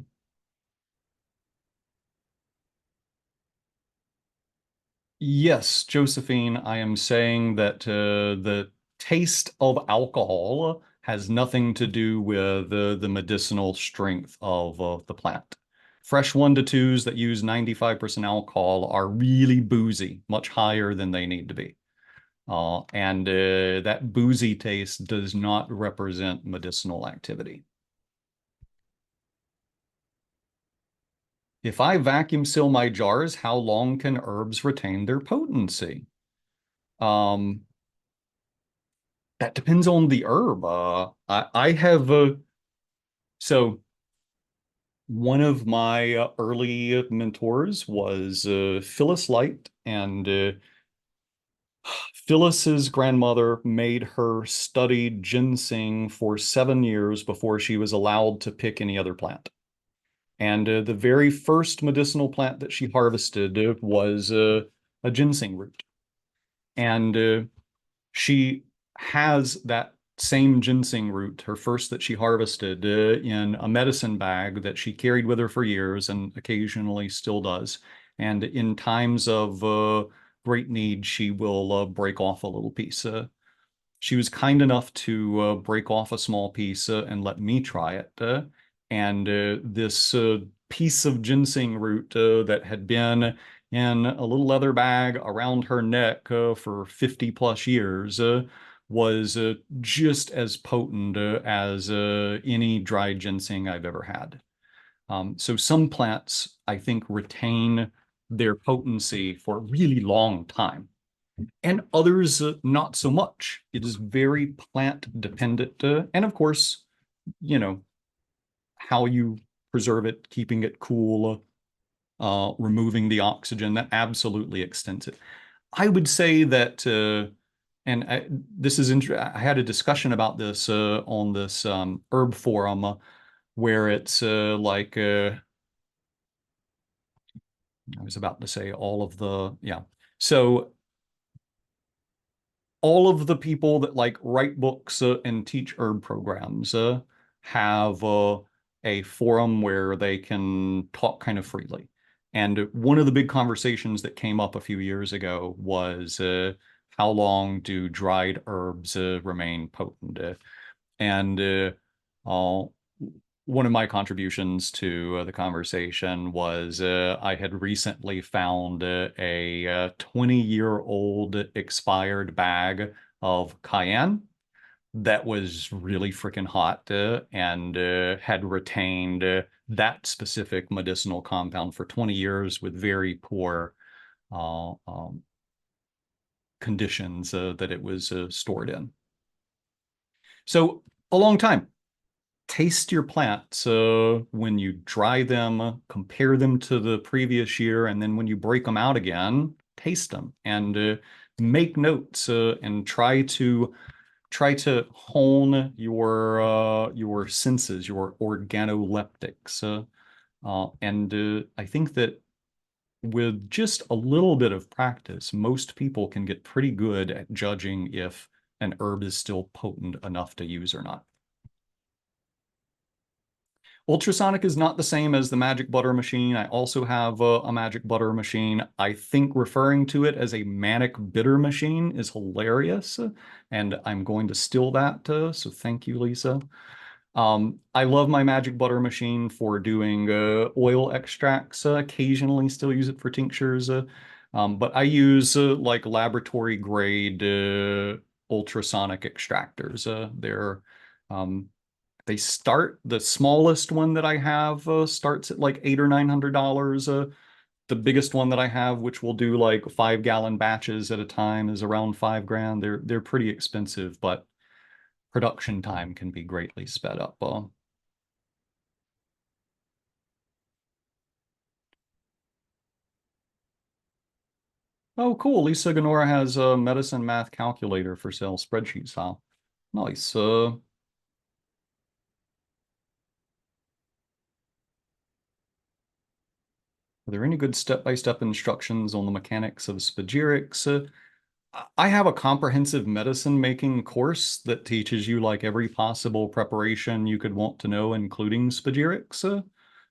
Yes, Josephine, I am saying that the taste of alcohol has nothing to do with the medicinal strength of the plant. Fresh one to twos that use 95% alcohol are really boozy, much higher than they need to be. And that boozy taste does not represent medicinal activity. If I vacuum seal my jars, how long can herbs retain their potency? Um, That depends on the herb. I have so one of my early mentors was Phyllis Light, and Phyllis's grandmother made her study ginseng for 7 years before she was allowed to pick any other plant. And the very first medicinal plant that she harvested was a ginseng root. And she has that same ginseng root, her first that she harvested, in a medicine bag that she carried with her for years and occasionally still does. And in times of great need, she will break off a little piece. She was kind enough to break off a small piece and let me try it. And this piece of ginseng root that had been in a little leather bag around her neck for 50 plus years was just as potent as any dried ginseng I've ever had. So some plants, I think, retain their potency for a really long time, and others not so much. It is very plant dependent. And of course, you know, how you preserve it, keeping it cool, removing the oxygen, that absolutely extends it. I would say that, and this is I had a discussion about this on this herb forum where it's I was about to say all of the, yeah. So all of the people that like write books and teach herb programs have a forum where they can talk kind of freely. And one of the big conversations that came up a few years ago was how long do dried herbs remain potent? And uh, one of my contributions to the conversation was I had recently found a 20-year-old expired bag of cayenne that was really freaking hot and had retained that specific medicinal compound for 20 years with very poor uh, conditions that it was stored in. So a long time. Taste your plants when you dry them, compare them to the previous year, and then when you break them out again, taste them and make notes and try to hone your senses, your organoleptics. And I think that with just a little bit of practice, most people can get pretty good at judging if an herb is still potent enough to use or not. Ultrasonic is not the same as the magic butter machine. I also have a magic butter machine. I think referring to it as a manic bitter machine is hilarious, and I'm going to steal that. So thank you, Lisa. I love my magic butter machine for doing oil extracts. Occasionally, still use it for tinctures. But I use like laboratory grade ultrasonic extractors. Um, they start the smallest one that I have starts at like $800 or $900. The biggest one that I have, which will do like 5 gallon batches at a time, is around 5 grand. They're pretty expensive, but production time can be greatly sped up. Oh, cool. Lisa Ganora has a medicine math calculator for sale, spreadsheet style. Nice. Are there any good step-by-step instructions on the mechanics of spagyrics? I have a comprehensive medicine making course that teaches you like every possible preparation you could want to know, including spagyrics.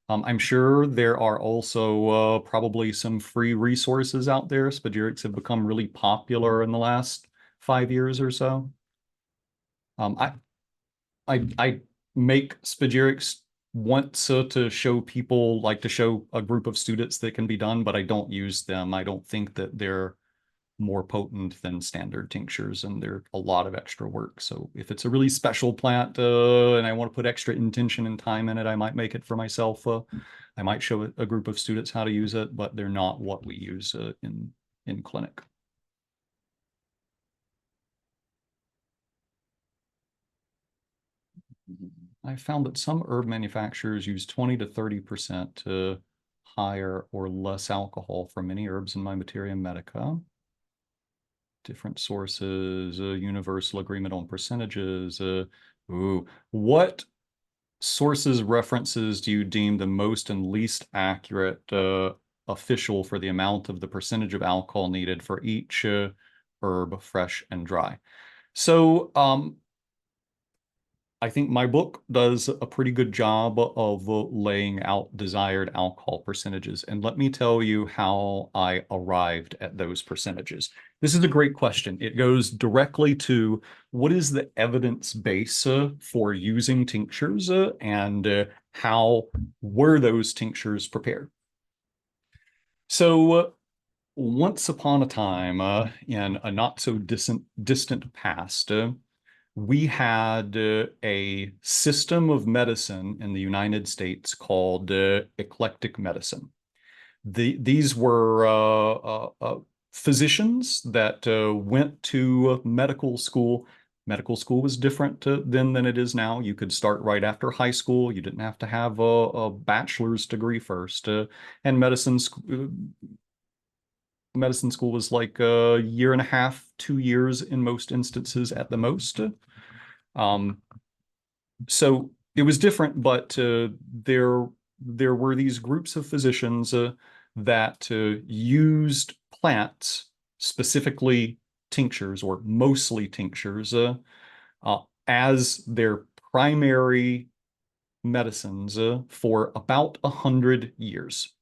I'm sure there are also probably some free resources out there. Spagyrics have become really popular in the last 5 years or so. Um, I, I make spagyrics once to show people, like to show a group of students that can be done, but I don't use them. I don't think that they're more potent than standard tinctures, and they're a lot of extra work. So if it's a really special plant and I want to put extra intention and time in it, I might make it for myself. I might show a group of students how to use it, but they're not what we use in clinic. I found that some herb manufacturers use 20 to 30% higher or less alcohol for many herbs in my Materia Medica. Different sources, universal agreement on percentages. What sources references do you deem the most and least accurate official for the amount of the percentage of alcohol needed for each herb, fresh and dry? So I think my book does a pretty good job of laying out desired alcohol percentages. And let me tell you how I arrived at those percentages. This is a great question. It goes directly to what is the evidence base for using tinctures and how were those tinctures prepared? So once upon a time, in a not so distant past, we had a system of medicine in the United States called eclectic medicine. These were physicians that went to medical school. Medical school was different then than it is now. You could start right after high school. You didn't have to have a bachelor's degree first. And medicine school was like a year and a half, 2 years in most instances at the most. Um, so it was different, but there were these groups of physicians that used plants, specifically tinctures or mostly tinctures, as their primary medicines for about 100 years.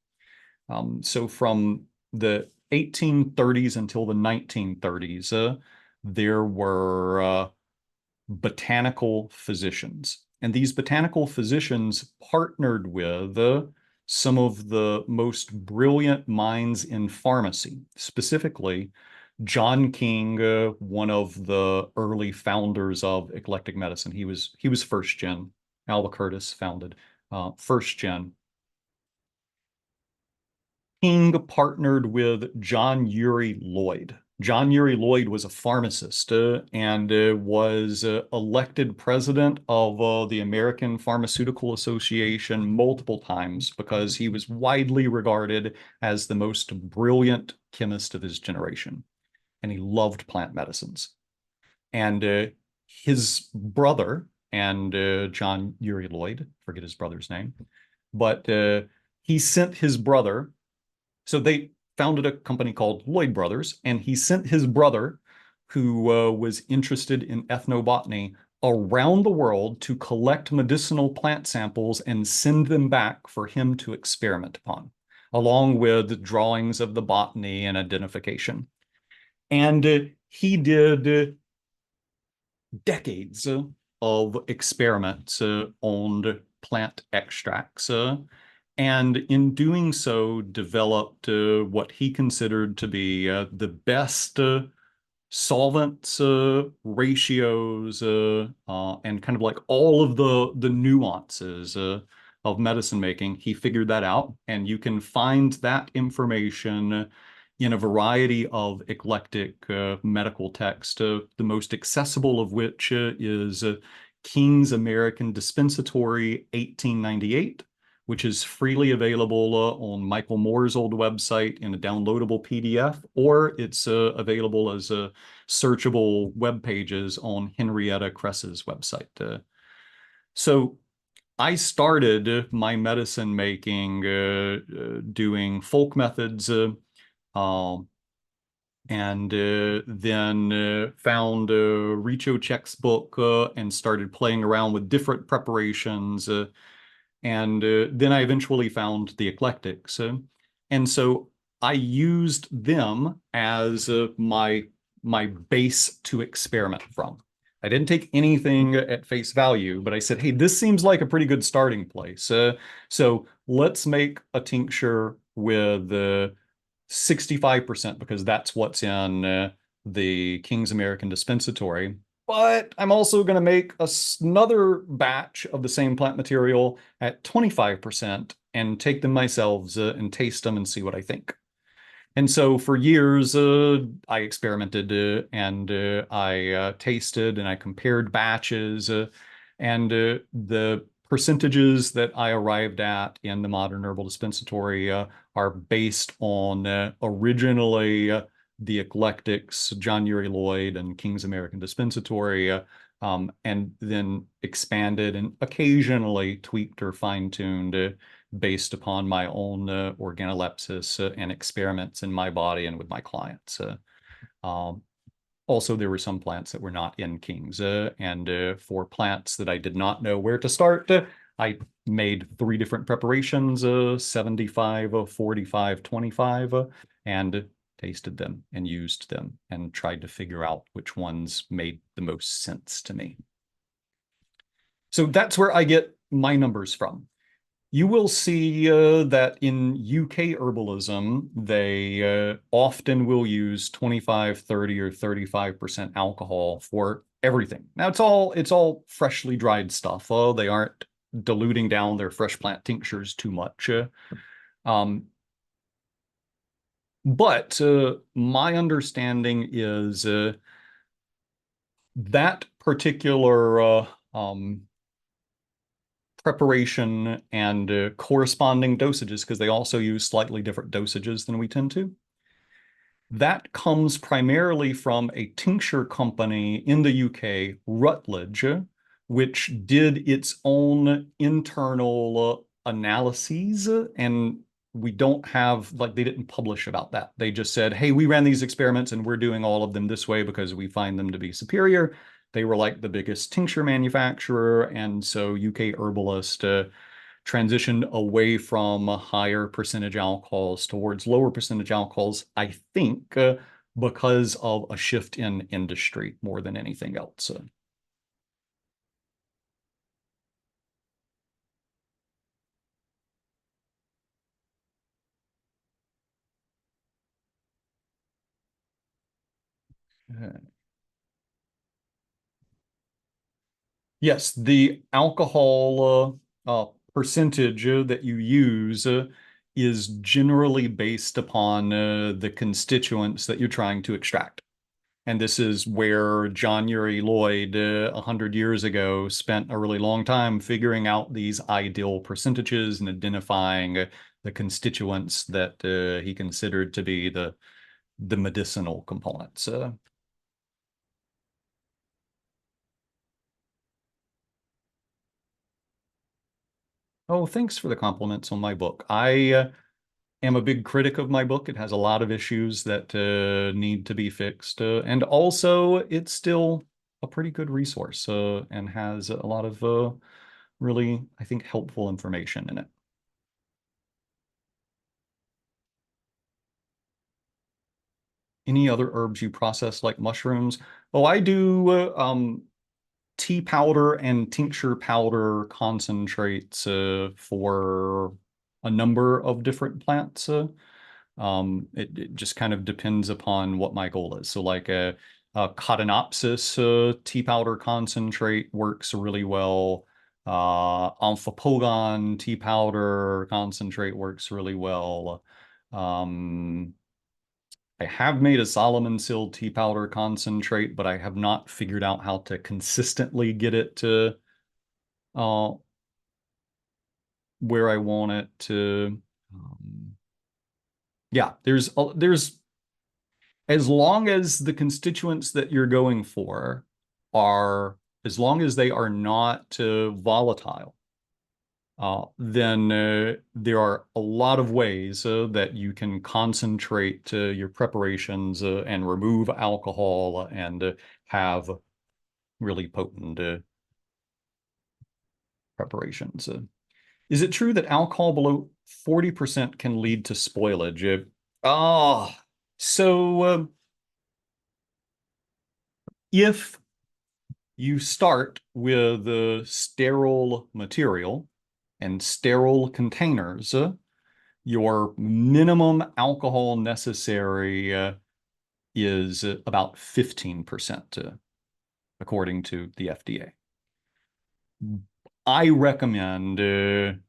So from the 1830s until the 1930s, there were botanical physicians. And these botanical physicians partnered with some of the most brilliant minds in pharmacy, specifically John King, one of the early founders of eclectic medicine. He was first gen. Alba Curtis founded first gen. King partnered with John Uri Lloyd. John Uri Lloyd was a pharmacist and was elected president of the American Pharmaceutical Association multiple times because he was widely regarded as the most brilliant chemist of his generation. And he loved plant medicines. And his brother and John Uri Lloyd, forget his brother's name, but he sent his brother. So they founded a company called Lloyd Brothers, and he sent his brother, who was interested in ethnobotany, around the world to collect medicinal plant samples and send them back for him to experiment upon, along with drawings of the botany and identification. And he did decades of experiments on plant extracts. And in doing so, developed what he considered to be the best solvents, ratios, and kind of like all of the nuances of medicine making. He figured that out, and you can find that information in a variety of eclectic medical texts, the most accessible of which is King's American Dispensatory 1898, which is freely available on Michael Moore's old website in a downloadable PDF, or it's available as searchable web pages on Henrietta Kress's website. So I started my medicine making doing folk methods, and then found Richo Check's book and started playing around with different preparations. And then I eventually found the eclectics. And so I used them as my base to experiment from. I didn't take anything at face value, but I said, hey, this seems like a pretty good starting place. So let's make a tincture with 65% because that's what's in the King's American Dispensatory. But I'm also going to make another batch of the same plant material at 25% and take them myself and taste them and see what I think. And so for years, I experimented and I tasted and I compared batches, and the percentages that I arrived at in the modern herbal dispensatory are based on originally the eclectics, John Uri Lloyd and King's American Dispensatory, and then expanded and occasionally tweaked or fine-tuned based upon my own organolepsis and experiments in my body and with my clients. Um, Also, there were some plants that were not in King's, and for plants that I did not know where to start, I made 3 different preparations, 75, 45, 25, and tasted them and used them and tried to figure out which ones made the most sense to me. So that's where I get my numbers from. You will see that in UK herbalism, they often will use 25, 30, or 35% alcohol for everything. Now it's all freshly dried stuff. They aren't diluting down their fresh plant tinctures too much. Um, but my understanding is that particular preparation and corresponding dosages, because they also use slightly different dosages than we tend to. That comes primarily from a tincture company in the UK, Rutledge, which did its own internal analyses, and we don't have, like, they didn't publish about that. They just said, hey, we ran these experiments and we're doing all of them this way because we find them to be superior. They were like the biggest tincture manufacturer, and so UK Herbalist transitioned away from higher percentage alcohols towards lower percentage alcohols, I think, because of a shift in industry more than anything else. Yes, the alcohol percentage that you use is generally based upon the constituents that you're trying to extract. And this is where John Uri Lloyd, 100 years ago, spent a really long time figuring out these ideal percentages and identifying the constituents that he considered to be the medicinal components. Oh, thanks for the compliments on my book. I am a big critic of my book. It has a lot of issues that need to be fixed. And also, it's still a pretty good resource and has a lot of really, I think, helpful information in it. Any other herbs you process like mushrooms? Oh, I do tea powder and tincture powder concentrates for a number of different plants. It just kind of depends upon what my goal is. So like a Cotinopsis tea powder concentrate works really well. Amphipogon tea powder concentrate works really well. Um, I have made a Solomon Sill tea powder concentrate, but I have not figured out how to consistently get it to uh, where I want it to. Yeah, there's as long as the constituents that you're going for are, as long as they are not volatile, then there are a lot of ways that you can concentrate your preparations and remove alcohol and have really potent preparations. Is it true that alcohol below 40% can lead to spoilage? Ah, so if you start with sterile material and sterile containers, your minimum alcohol necessary is about 15%, according to the FDA. I recommend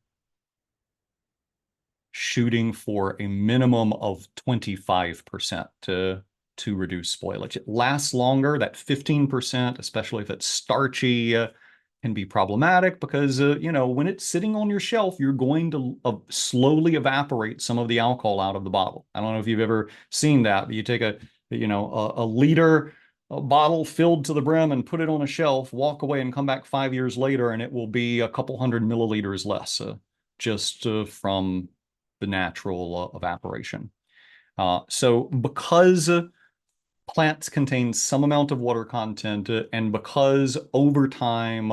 shooting for a minimum of 25% to reduce spoilage. It lasts longer. That 15%, especially if it's starchy, can be problematic because, when it's sitting on your shelf, you're going to slowly evaporate some of the alcohol out of the bottle. I don't know if you've ever seen that, but you take a liter a bottle filled to the brim and put it on a shelf, walk away and come back 5 years later, and it will be a couple hundred milliliters less just from the natural evaporation. So because plants contain some amount of water content, and because over time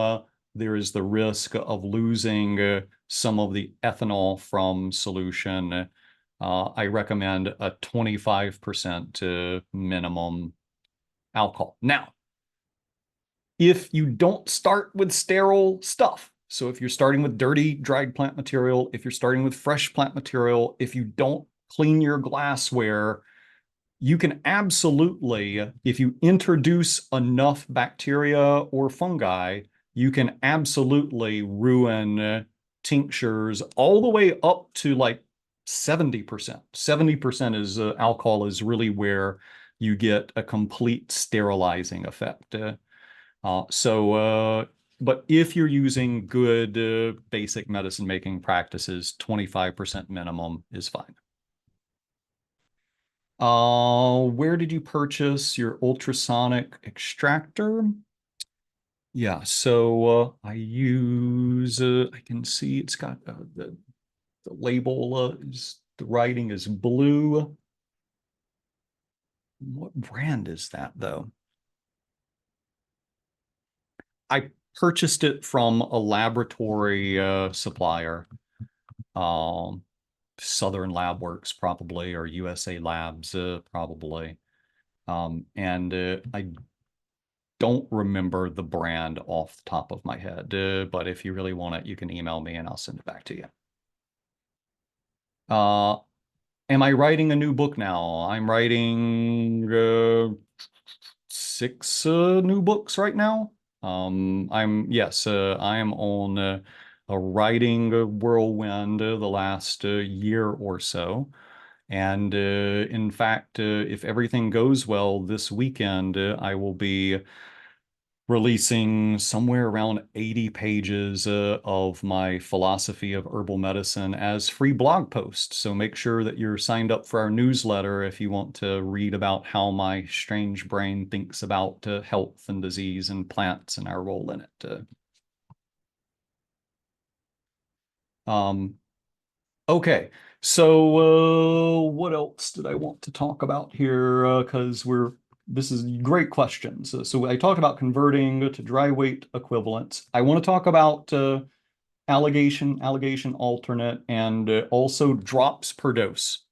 there is the risk of losing some of the ethanol from solution, I recommend a 25% minimum alcohol. Now, if you don't start with sterile stuff, so if you're starting with dirty dried plant material, if you're starting with fresh plant material, if you don't clean your glassware, you can absolutely, if you introduce enough bacteria or fungi, you can absolutely ruin tinctures all the way up to like 70%. 70% is alcohol is really where you get a complete sterilizing effect. But if you're using good basic medicine making practices, 25% minimum is fine. Where did you purchase your ultrasonic extractor? Yeah, so I use, I can see it's got the label, the writing is blue. What brand is that though? I purchased it from a laboratory supplier. Um, Southern Lab Works probably, or USA Labs probably. And I don't remember the brand off the top of my head, but if you really want it, you can email me and I'll send it back to you. Uh, am I writing a new book now? I'm writing six new books right now. Yes, I am on a writing whirlwind the last year or so. And in fact, if everything goes well this weekend, I will be releasing somewhere around 80 pages of my philosophy of herbal medicine as free blog posts. So make sure that you're signed up for our newsletter if you want to read about how my strange brain thinks about health and disease and plants and our role in it. Um, okay, so what else did I want to talk about here? Because we're this is great questions. So I talked about converting to dry weight equivalents. I want to talk about alligation alternate, and also drops per dose.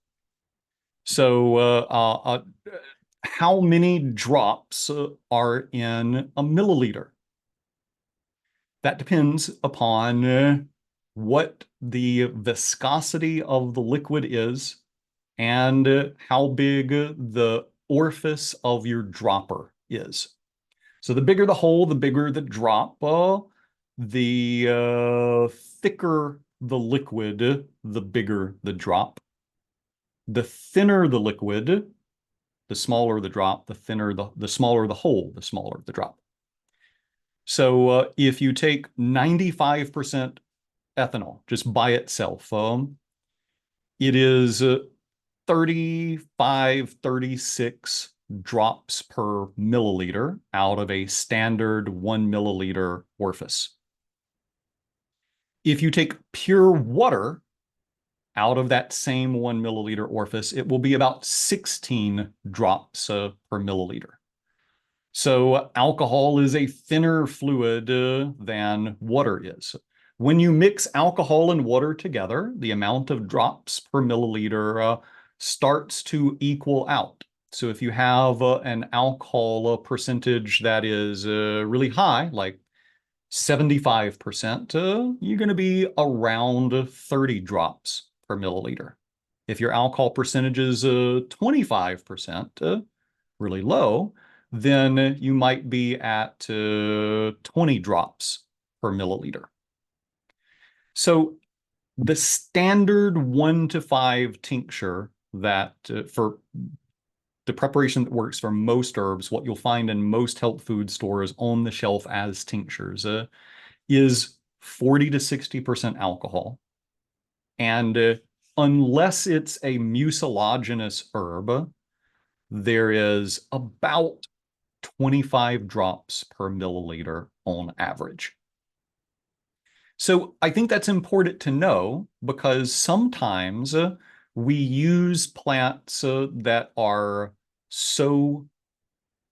So how many drops are in a milliliter? That depends upon what the viscosity of the liquid is and how big the orifice of your dropper is. So the bigger the hole, the bigger the drop, the thicker the liquid, the bigger the drop. The thinner the liquid, the smaller the drop, the smaller the hole, the smaller the drop. So if you take 95% ethanol just by itself, it is 35, 36 drops per milliliter out of a standard 1 milliliter orifice. If you take pure water out of that same 1 milliliter orifice, it will be about 16 drops per milliliter. So alcohol is a thinner fluid than water is. When you mix alcohol and water together, the amount of drops per milliliter starts to equal out. So if you have an alcohol percentage that is really high, like 75%, you're going to be around 30 drops per milliliter. If your alcohol percentage is 25%, really low, then you might be at 20 drops per milliliter. So the standard 1 to 5 tincture that for the preparation that works for most herbs, what you'll find in most health food stores on the shelf as tinctures is 40 to 60% alcohol. And unless it's a mucilaginous herb, there is about 25 drops per milliliter on average. So I think that's important to know because sometimes we use plants that are so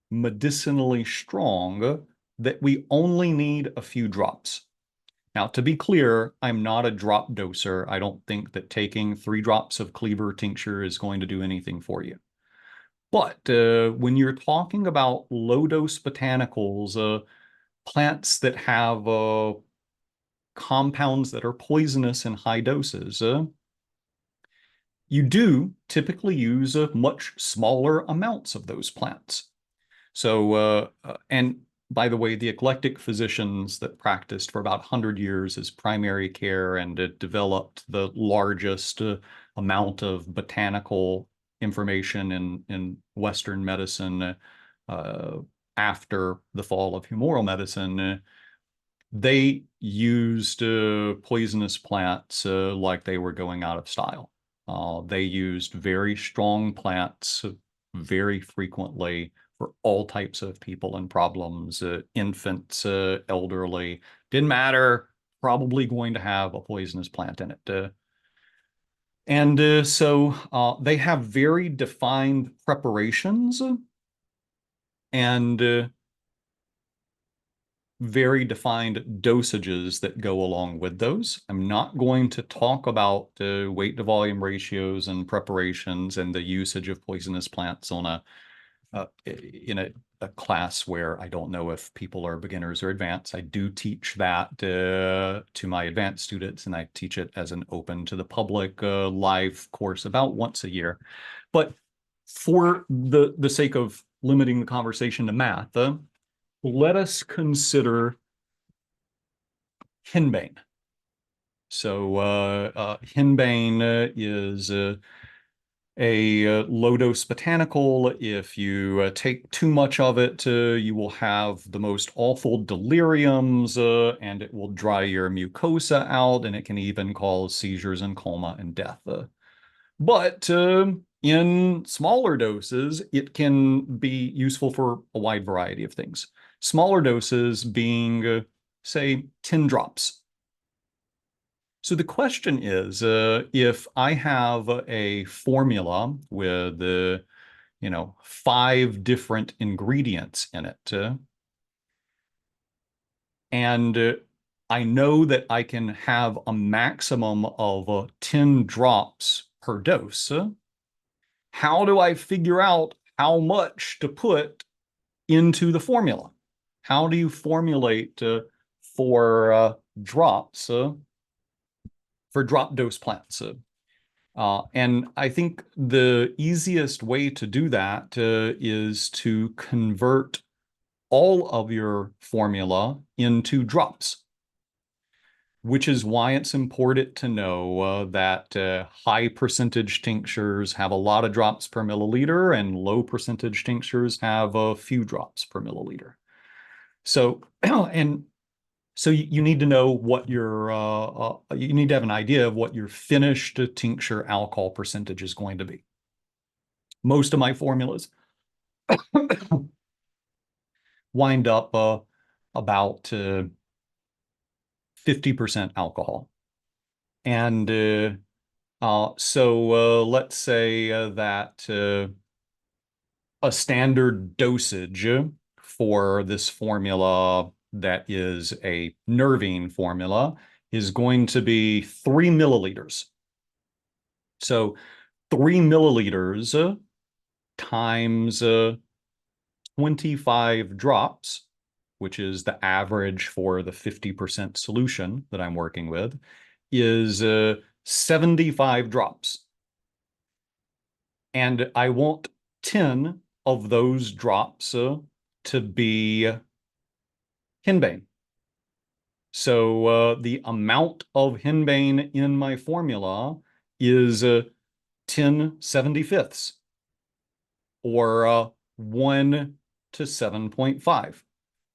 medicinally strong that we only need a few drops. Now, to be clear, I'm not a drop doser. I don't think that taking 3 drops of Cleaver tincture is going to do anything for you. But when you're talking about low-dose botanicals, plants that have compounds that are poisonous in high doses, you do typically use much smaller amounts of those plants. So, and by the way, the eclectic physicians that practiced for about 100 years as primary care and developed the largest amount of botanical information in Western medicine after the fall of humoral medicine, they used poisonous plants like they were going out of style. They used very strong plants very frequently for all types of people and problems, infants, elderly, didn't matter, probably going to have a poisonous plant in it. So they have very defined preparations and very defined dosages that go along with those. I'm not going to talk about weight to volume ratios and preparations and the usage of poisonous plants on in a class where I don't know if people are beginners or advanced. I do teach that to my advanced students, and I teach it as an open to the public live course about once a year. But for the sake of limiting the conversation to math, let us consider henbane. So henbane is a low-dose botanical. If you take too much of it, you will have the most awful deliriums, and it will dry your mucosa out, and it can even cause seizures and coma and death. But in smaller doses, it can be useful for a wide variety of things. Smaller doses being, say, 10 drops. So the question is, if I have a formula with, 5 different ingredients in it. And I know that I can have a maximum of 10 drops per dose. How do I figure out how much to put into the formula? How do you formulate for drops, for drop dose plants? And I think the easiest way to do that is to convert all of your formula into drops, which is why it's important to know that high percentage tinctures have a lot of drops per milliliter and low percentage tinctures have a few drops per milliliter. So, and so you need to know what you need to have an idea of what your finished tincture alcohol percentage is going to be. Most of my formulas wind up about 50% alcohol. And so let's say that a standard dosage for this formula that is a nervine formula is going to be 3 milliliters. So 3 milliliters times 25 drops, which is the average for the 50% solution that I'm working with, is 75 drops. And I want 10 of those drops to be henbane. So the amount of henbane in my formula is 10 75ths, or 1 to 7.5.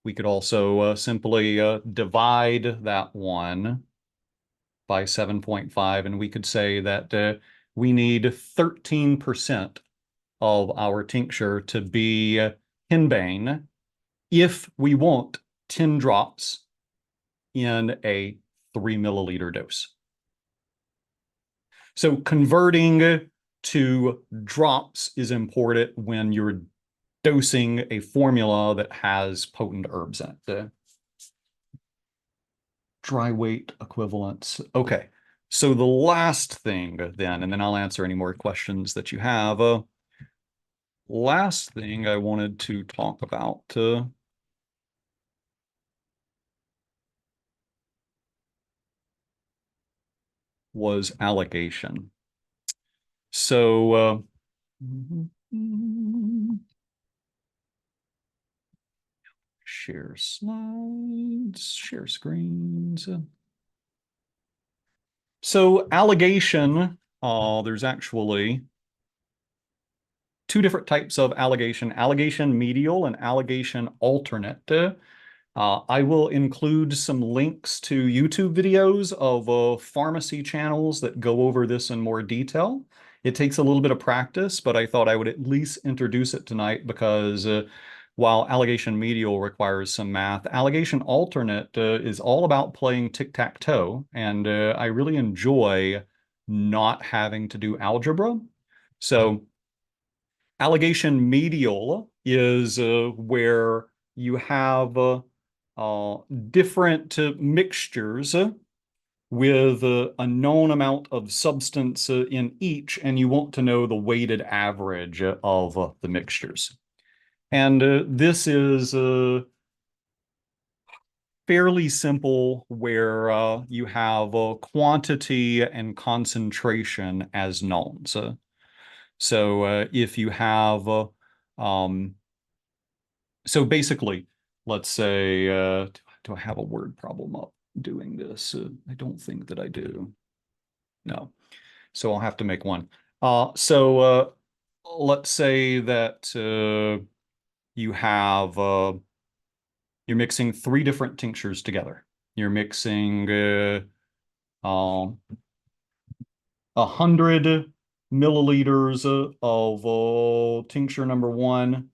We could also simply divide that 1 by 7.5, and we could say that we need 13% of our tincture to be henbane if we want 10 drops in a 3 milliliter dose. So converting to drops is important when you're dosing a formula that has potent herbs in it. Dry weight equivalents. Okay, so the last thing then, and then I'll answer any more questions that you have. Last thing I wanted to talk about was alligation. So share slides, share screens. So alligation, there's actually 2 different types of alligation: alligation medial and alligation alternate. I will include some links to YouTube videos of pharmacy channels that go over this in more detail. It takes a little bit of practice, but I thought I would at least introduce it tonight because while alligation medial requires some math, alligation alternate is all about playing tic-tac-toe, and I really enjoy not having to do algebra. So alligation medial is where you have different mixtures with a known amount of substance in each, and you want to know the weighted average of the mixtures. And this is fairly simple, where you have quantity and concentration as knowns. So if you have, so basically, let's say, do I have a word problem up doing this? I don't think that I do. No. So I'll have to make one. So let's say that you have, you're mixing 3 different tinctures together. You're mixing 100 milliliters of tincture number 1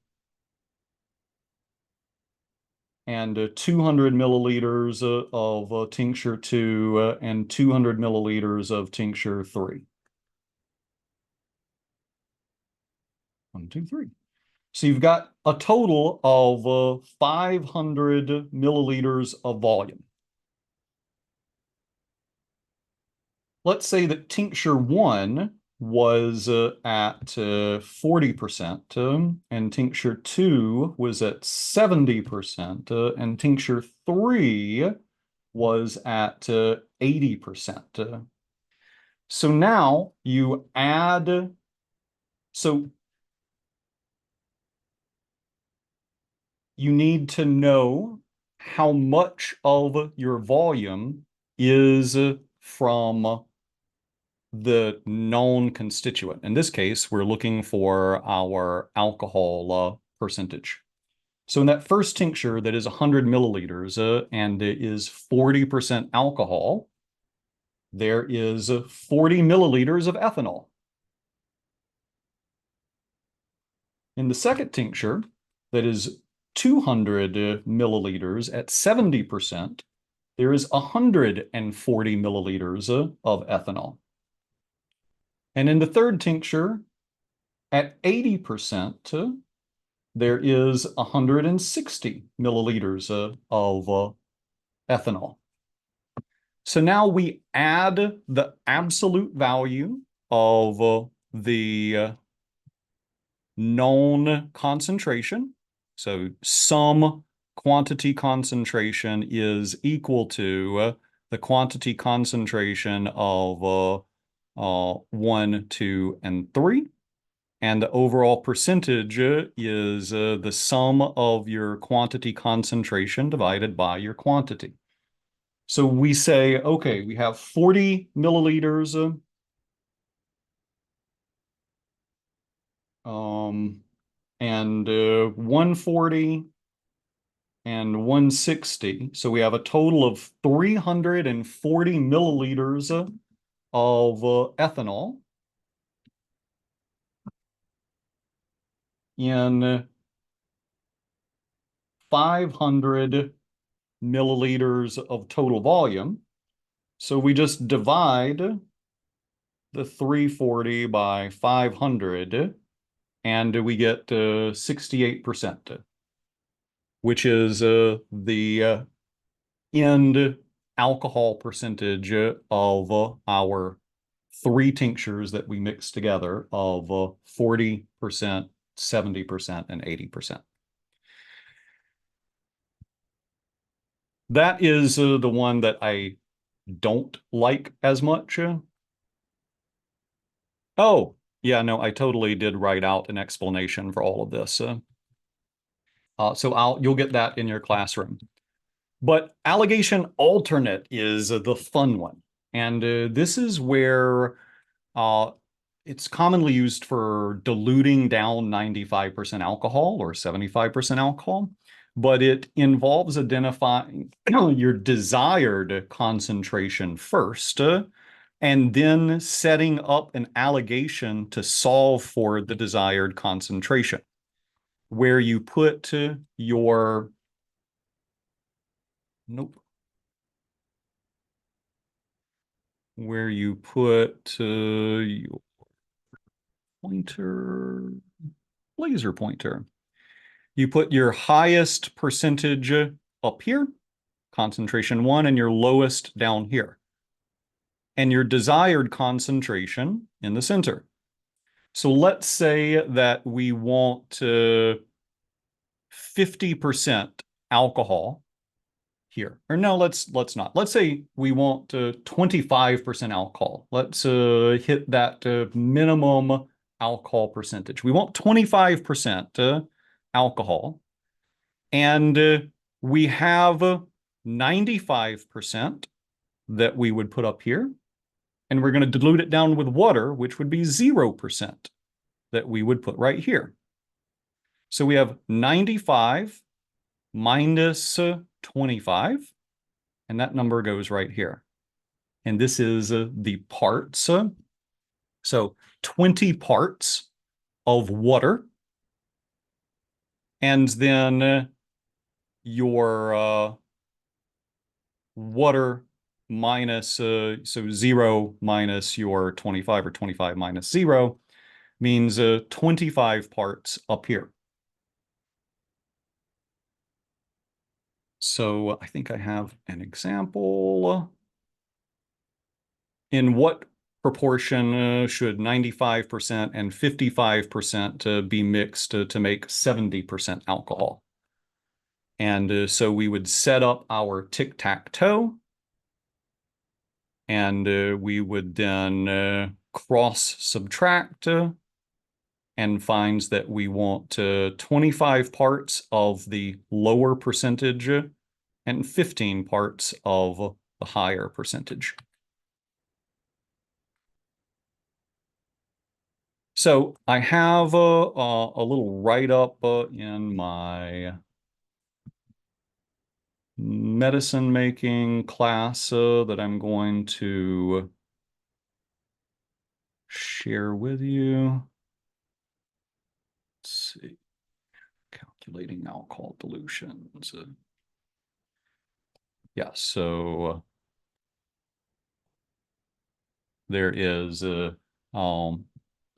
and 200 milliliters of tincture 2 and 200 milliliters of tincture 3. 1, 2, 3. So you've got a total of 500 milliliters of volume. Let's say that tincture 1 was at 40%, and tincture 2 was at 70%, and tincture 3 was at 80%. So now you add, so you need to know how much of your volume is from the known constituent. In this case, we're looking for our alcohol percentage. So in that first tincture that is 100 milliliters and it is 40% alcohol, there is 40 milliliters of ethanol. In the second tincture that is 200 milliliters at 70%, there is 140 milliliters of ethanol. And in the third tincture, at 80%, there is 160 milliliters of ethanol. So now we add the absolute value of the known concentration. So some quantity concentration is equal to the quantity concentration of 1, 2, and 3. And the overall percentage is the sum of your quantity concentration divided by your quantity. So we say, okay, we have 40 milliliters and 140 and 160. So we have a total of 340 milliliters of ethanol in 500 milliliters of total volume. So we just divide the 340 by 500 and we get 68%, which is the end alcohol percentage of our 3 tinctures that we mix together of 40%, 70%, and 80%. That is the one that I don't like as much. Oh, yeah, no, I totally did write out an explanation for all of this. So you'll get that in your classroom. But alligation alternate is the fun one. And this is where it's commonly used for diluting down 95% alcohol or 75% alcohol, but it involves identifying your desired concentration first, and then setting up an alligation to solve for the desired concentration, where you put your, nope, where you put your pointer, laser pointer. You put your highest percentage up here, concentration 1, and your lowest down here, and your desired concentration in the center. So let's say that we want 50% alcohol here. Or no, let's not. Let's say we want 25% alcohol. Let's hit that minimum alcohol percentage. We want 25% alcohol, and we have 95% that we would put up here, and we're going to dilute it down with water, which would be 0% that we would put right here. So we have 95 minus 25, and that number goes right here. And this is the parts. So 20 parts of water, and then your water minus, so 0 minus your 25, or 25 minus 0, means 25 parts up here. So I think I have an example. In what proportion should 95% and 55% be mixed to make 70% alcohol? And so we would set up our tic-tac-toe, and we would then cross subtract and finds that we want 25 parts of the lower percentage and 15 parts of the higher percentage. So I have a little write-up in my medicine making class that I'm going to share with you. Let's see, calculating alcohol dilutions. Yeah, so there is a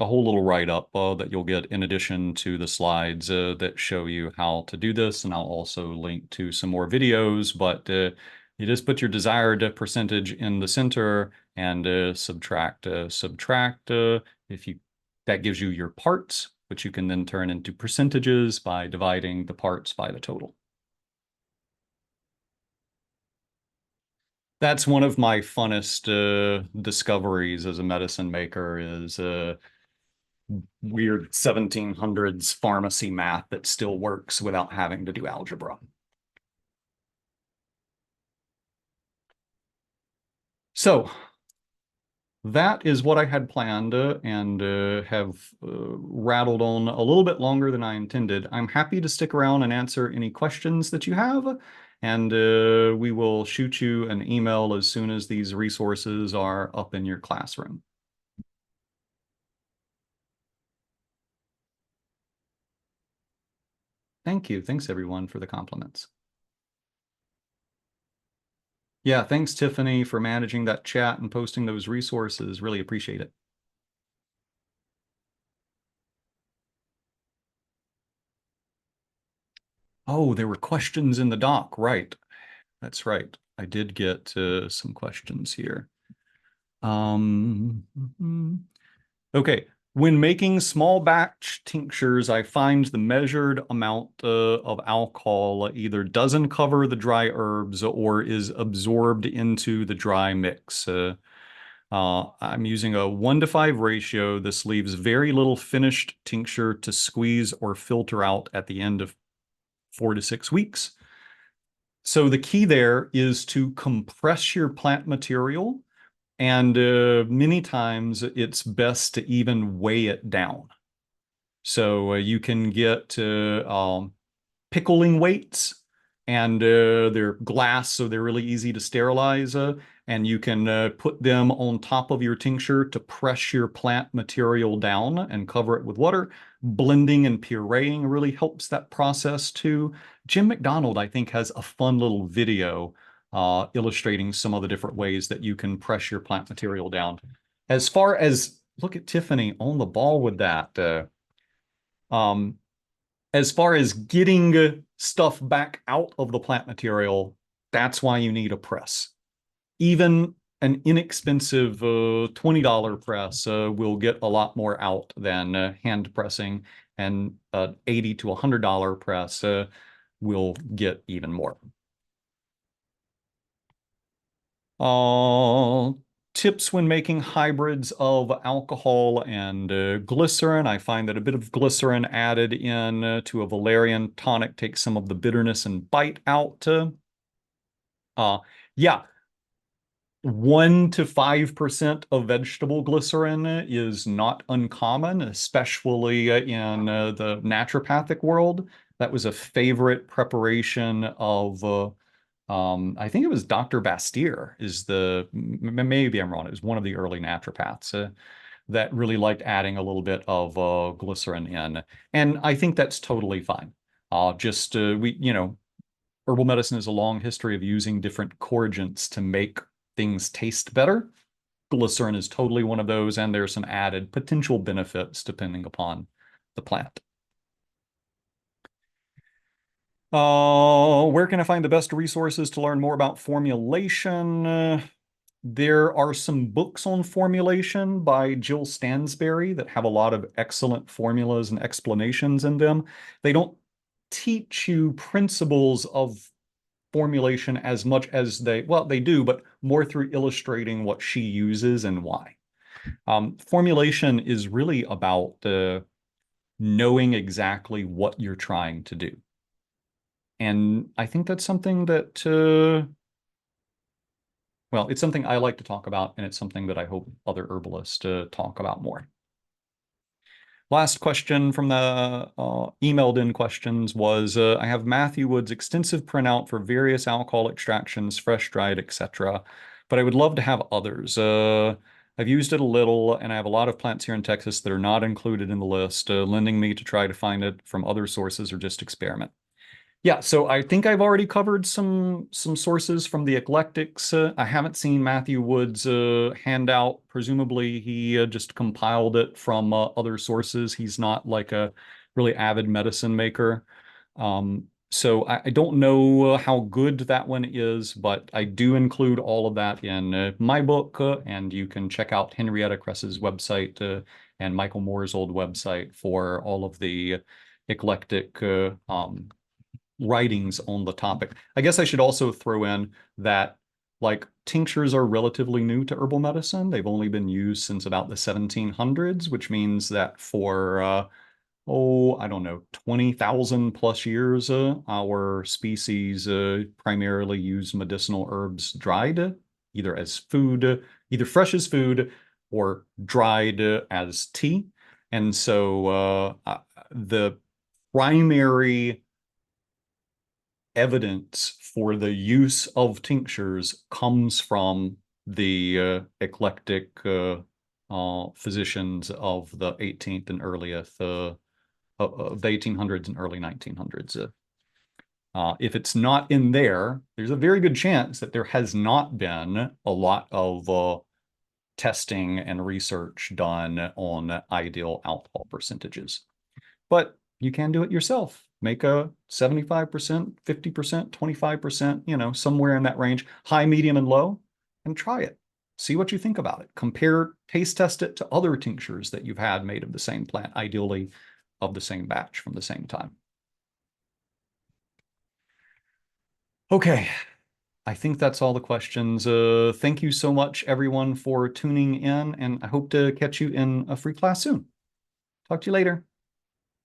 whole little write-up that you'll get in addition to the slides that show you how to do this. And I'll also link to some more videos, but you just put your desired percentage in the center and subtract. If you that gives you your parts, which you can then turn into percentages by dividing the parts by the total. That's one of my funnest discoveries as a medicine maker is weird 1700s pharmacy math that still works without having to do algebra. So that is what I had planned and have rattled on a little bit longer than I intended. I'm happy to stick around and answer any questions that you have, and we will shoot you an email as soon as these resources are up in your classroom. Thank you. Thanks, everyone, for the compliments. Yeah, thanks, Tiffany, for managing that chat and posting those resources. Really appreciate it. Oh, there were questions in the doc, right? That's right. I did get some questions here. Okay. When making small batch tinctures, I find the measured amount of alcohol either doesn't cover the dry herbs or is absorbed into the dry mix. I'm using a 1:5 ratio. This leaves very little finished tincture to squeeze or filter out at the end of 4 to 6 weeks. So the key there is to compress your plant material, and many times it's best to even weigh it down. So you can get pickling weights, and they're glass, so they're really easy to sterilize. And you can put them on top of your tincture to press your plant material down and cover it with water. Blending and pureeing really helps that process too. Jim McDonald, I think, has a fun little video illustrating some of the different ways that you can press your plant material down. As far as, look at Tiffany on the ball with that. As far as getting stuff back out of the plant material, that's why you need a press. Even an inexpensive $20 press will get a lot more out than hand pressing, and an $80 to $100 press will get even more. Tips when making hybrids of alcohol and glycerin. I find that a bit of glycerin added in to a valerian tonic takes some of the bitterness and bite out. Yeah, 1 to 5% of vegetable glycerin is not uncommon, especially in the naturopathic world. That was a favorite preparation of I think it was Dr. Bastyr is maybe I'm wrong. It was one of the early naturopaths that really liked adding a little bit of glycerin in. And I think that's totally fine. Herbal medicine has a long history of using different corrigents to make things taste better. glycerin is totally one of those, and there's some added potential benefits depending upon the plant. Where can I find the best resources to learn more about formulation? There are some books on formulation by Jill Stansberry that have a lot of excellent formulas and explanations in them. They don't teach you principles of formulation as much as they do, but more through illustrating what she uses and why. Formulation is really about knowing exactly what you're trying to do. And I think that's something that, well, it's something I like to talk about, and it's something that I hope other herbalists talk about more. Last question from the emailed in questions was, I have Matthew Wood's extensive printout for various alcohol extractions, fresh dried, etc. But I would love to have others. I've used it a little, and I have a lot of plants here in Texas that are not included in the list, lending me to try to find it from other sources or just experiment. Yeah, so I think I've already covered some sources from the eclectics. I haven't seen Matthew Wood's handout. Presumably, he just compiled it from other sources. He's not like a really avid medicine maker. So I don't know how good that one is, but I do include all of that in my book, and you can check out Henrietta Kress's website and Michael Moore's old website for all of the eclectic writings on the topic. I guess I should also throw in that like tinctures are relatively new to herbal medicine. They've only been used since about the 1700s, which means that for I don't know, 20,000 plus years, our species primarily used medicinal herbs dried, either as food, either fresh as food or dried as tea. And so the primary evidence for the use of tinctures comes from the eclectic physicians of the 18th and earliest, the 1800s and early 1900s. If it's not in there, there's a very good chance that there has not been a lot of testing and research done on ideal alcohol percentages. But you can do it yourself. Make a 75%, 50%, 25%, somewhere in that range, high, medium, and low, and try it. See what you think about it. Compare, taste test it to other tinctures that you've had made of the same plant, ideally of the same batch from the same time. Okay, I think that's all the questions. Thank you so much, everyone, for tuning in, and I hope to catch you in a free class soon. Talk to you later.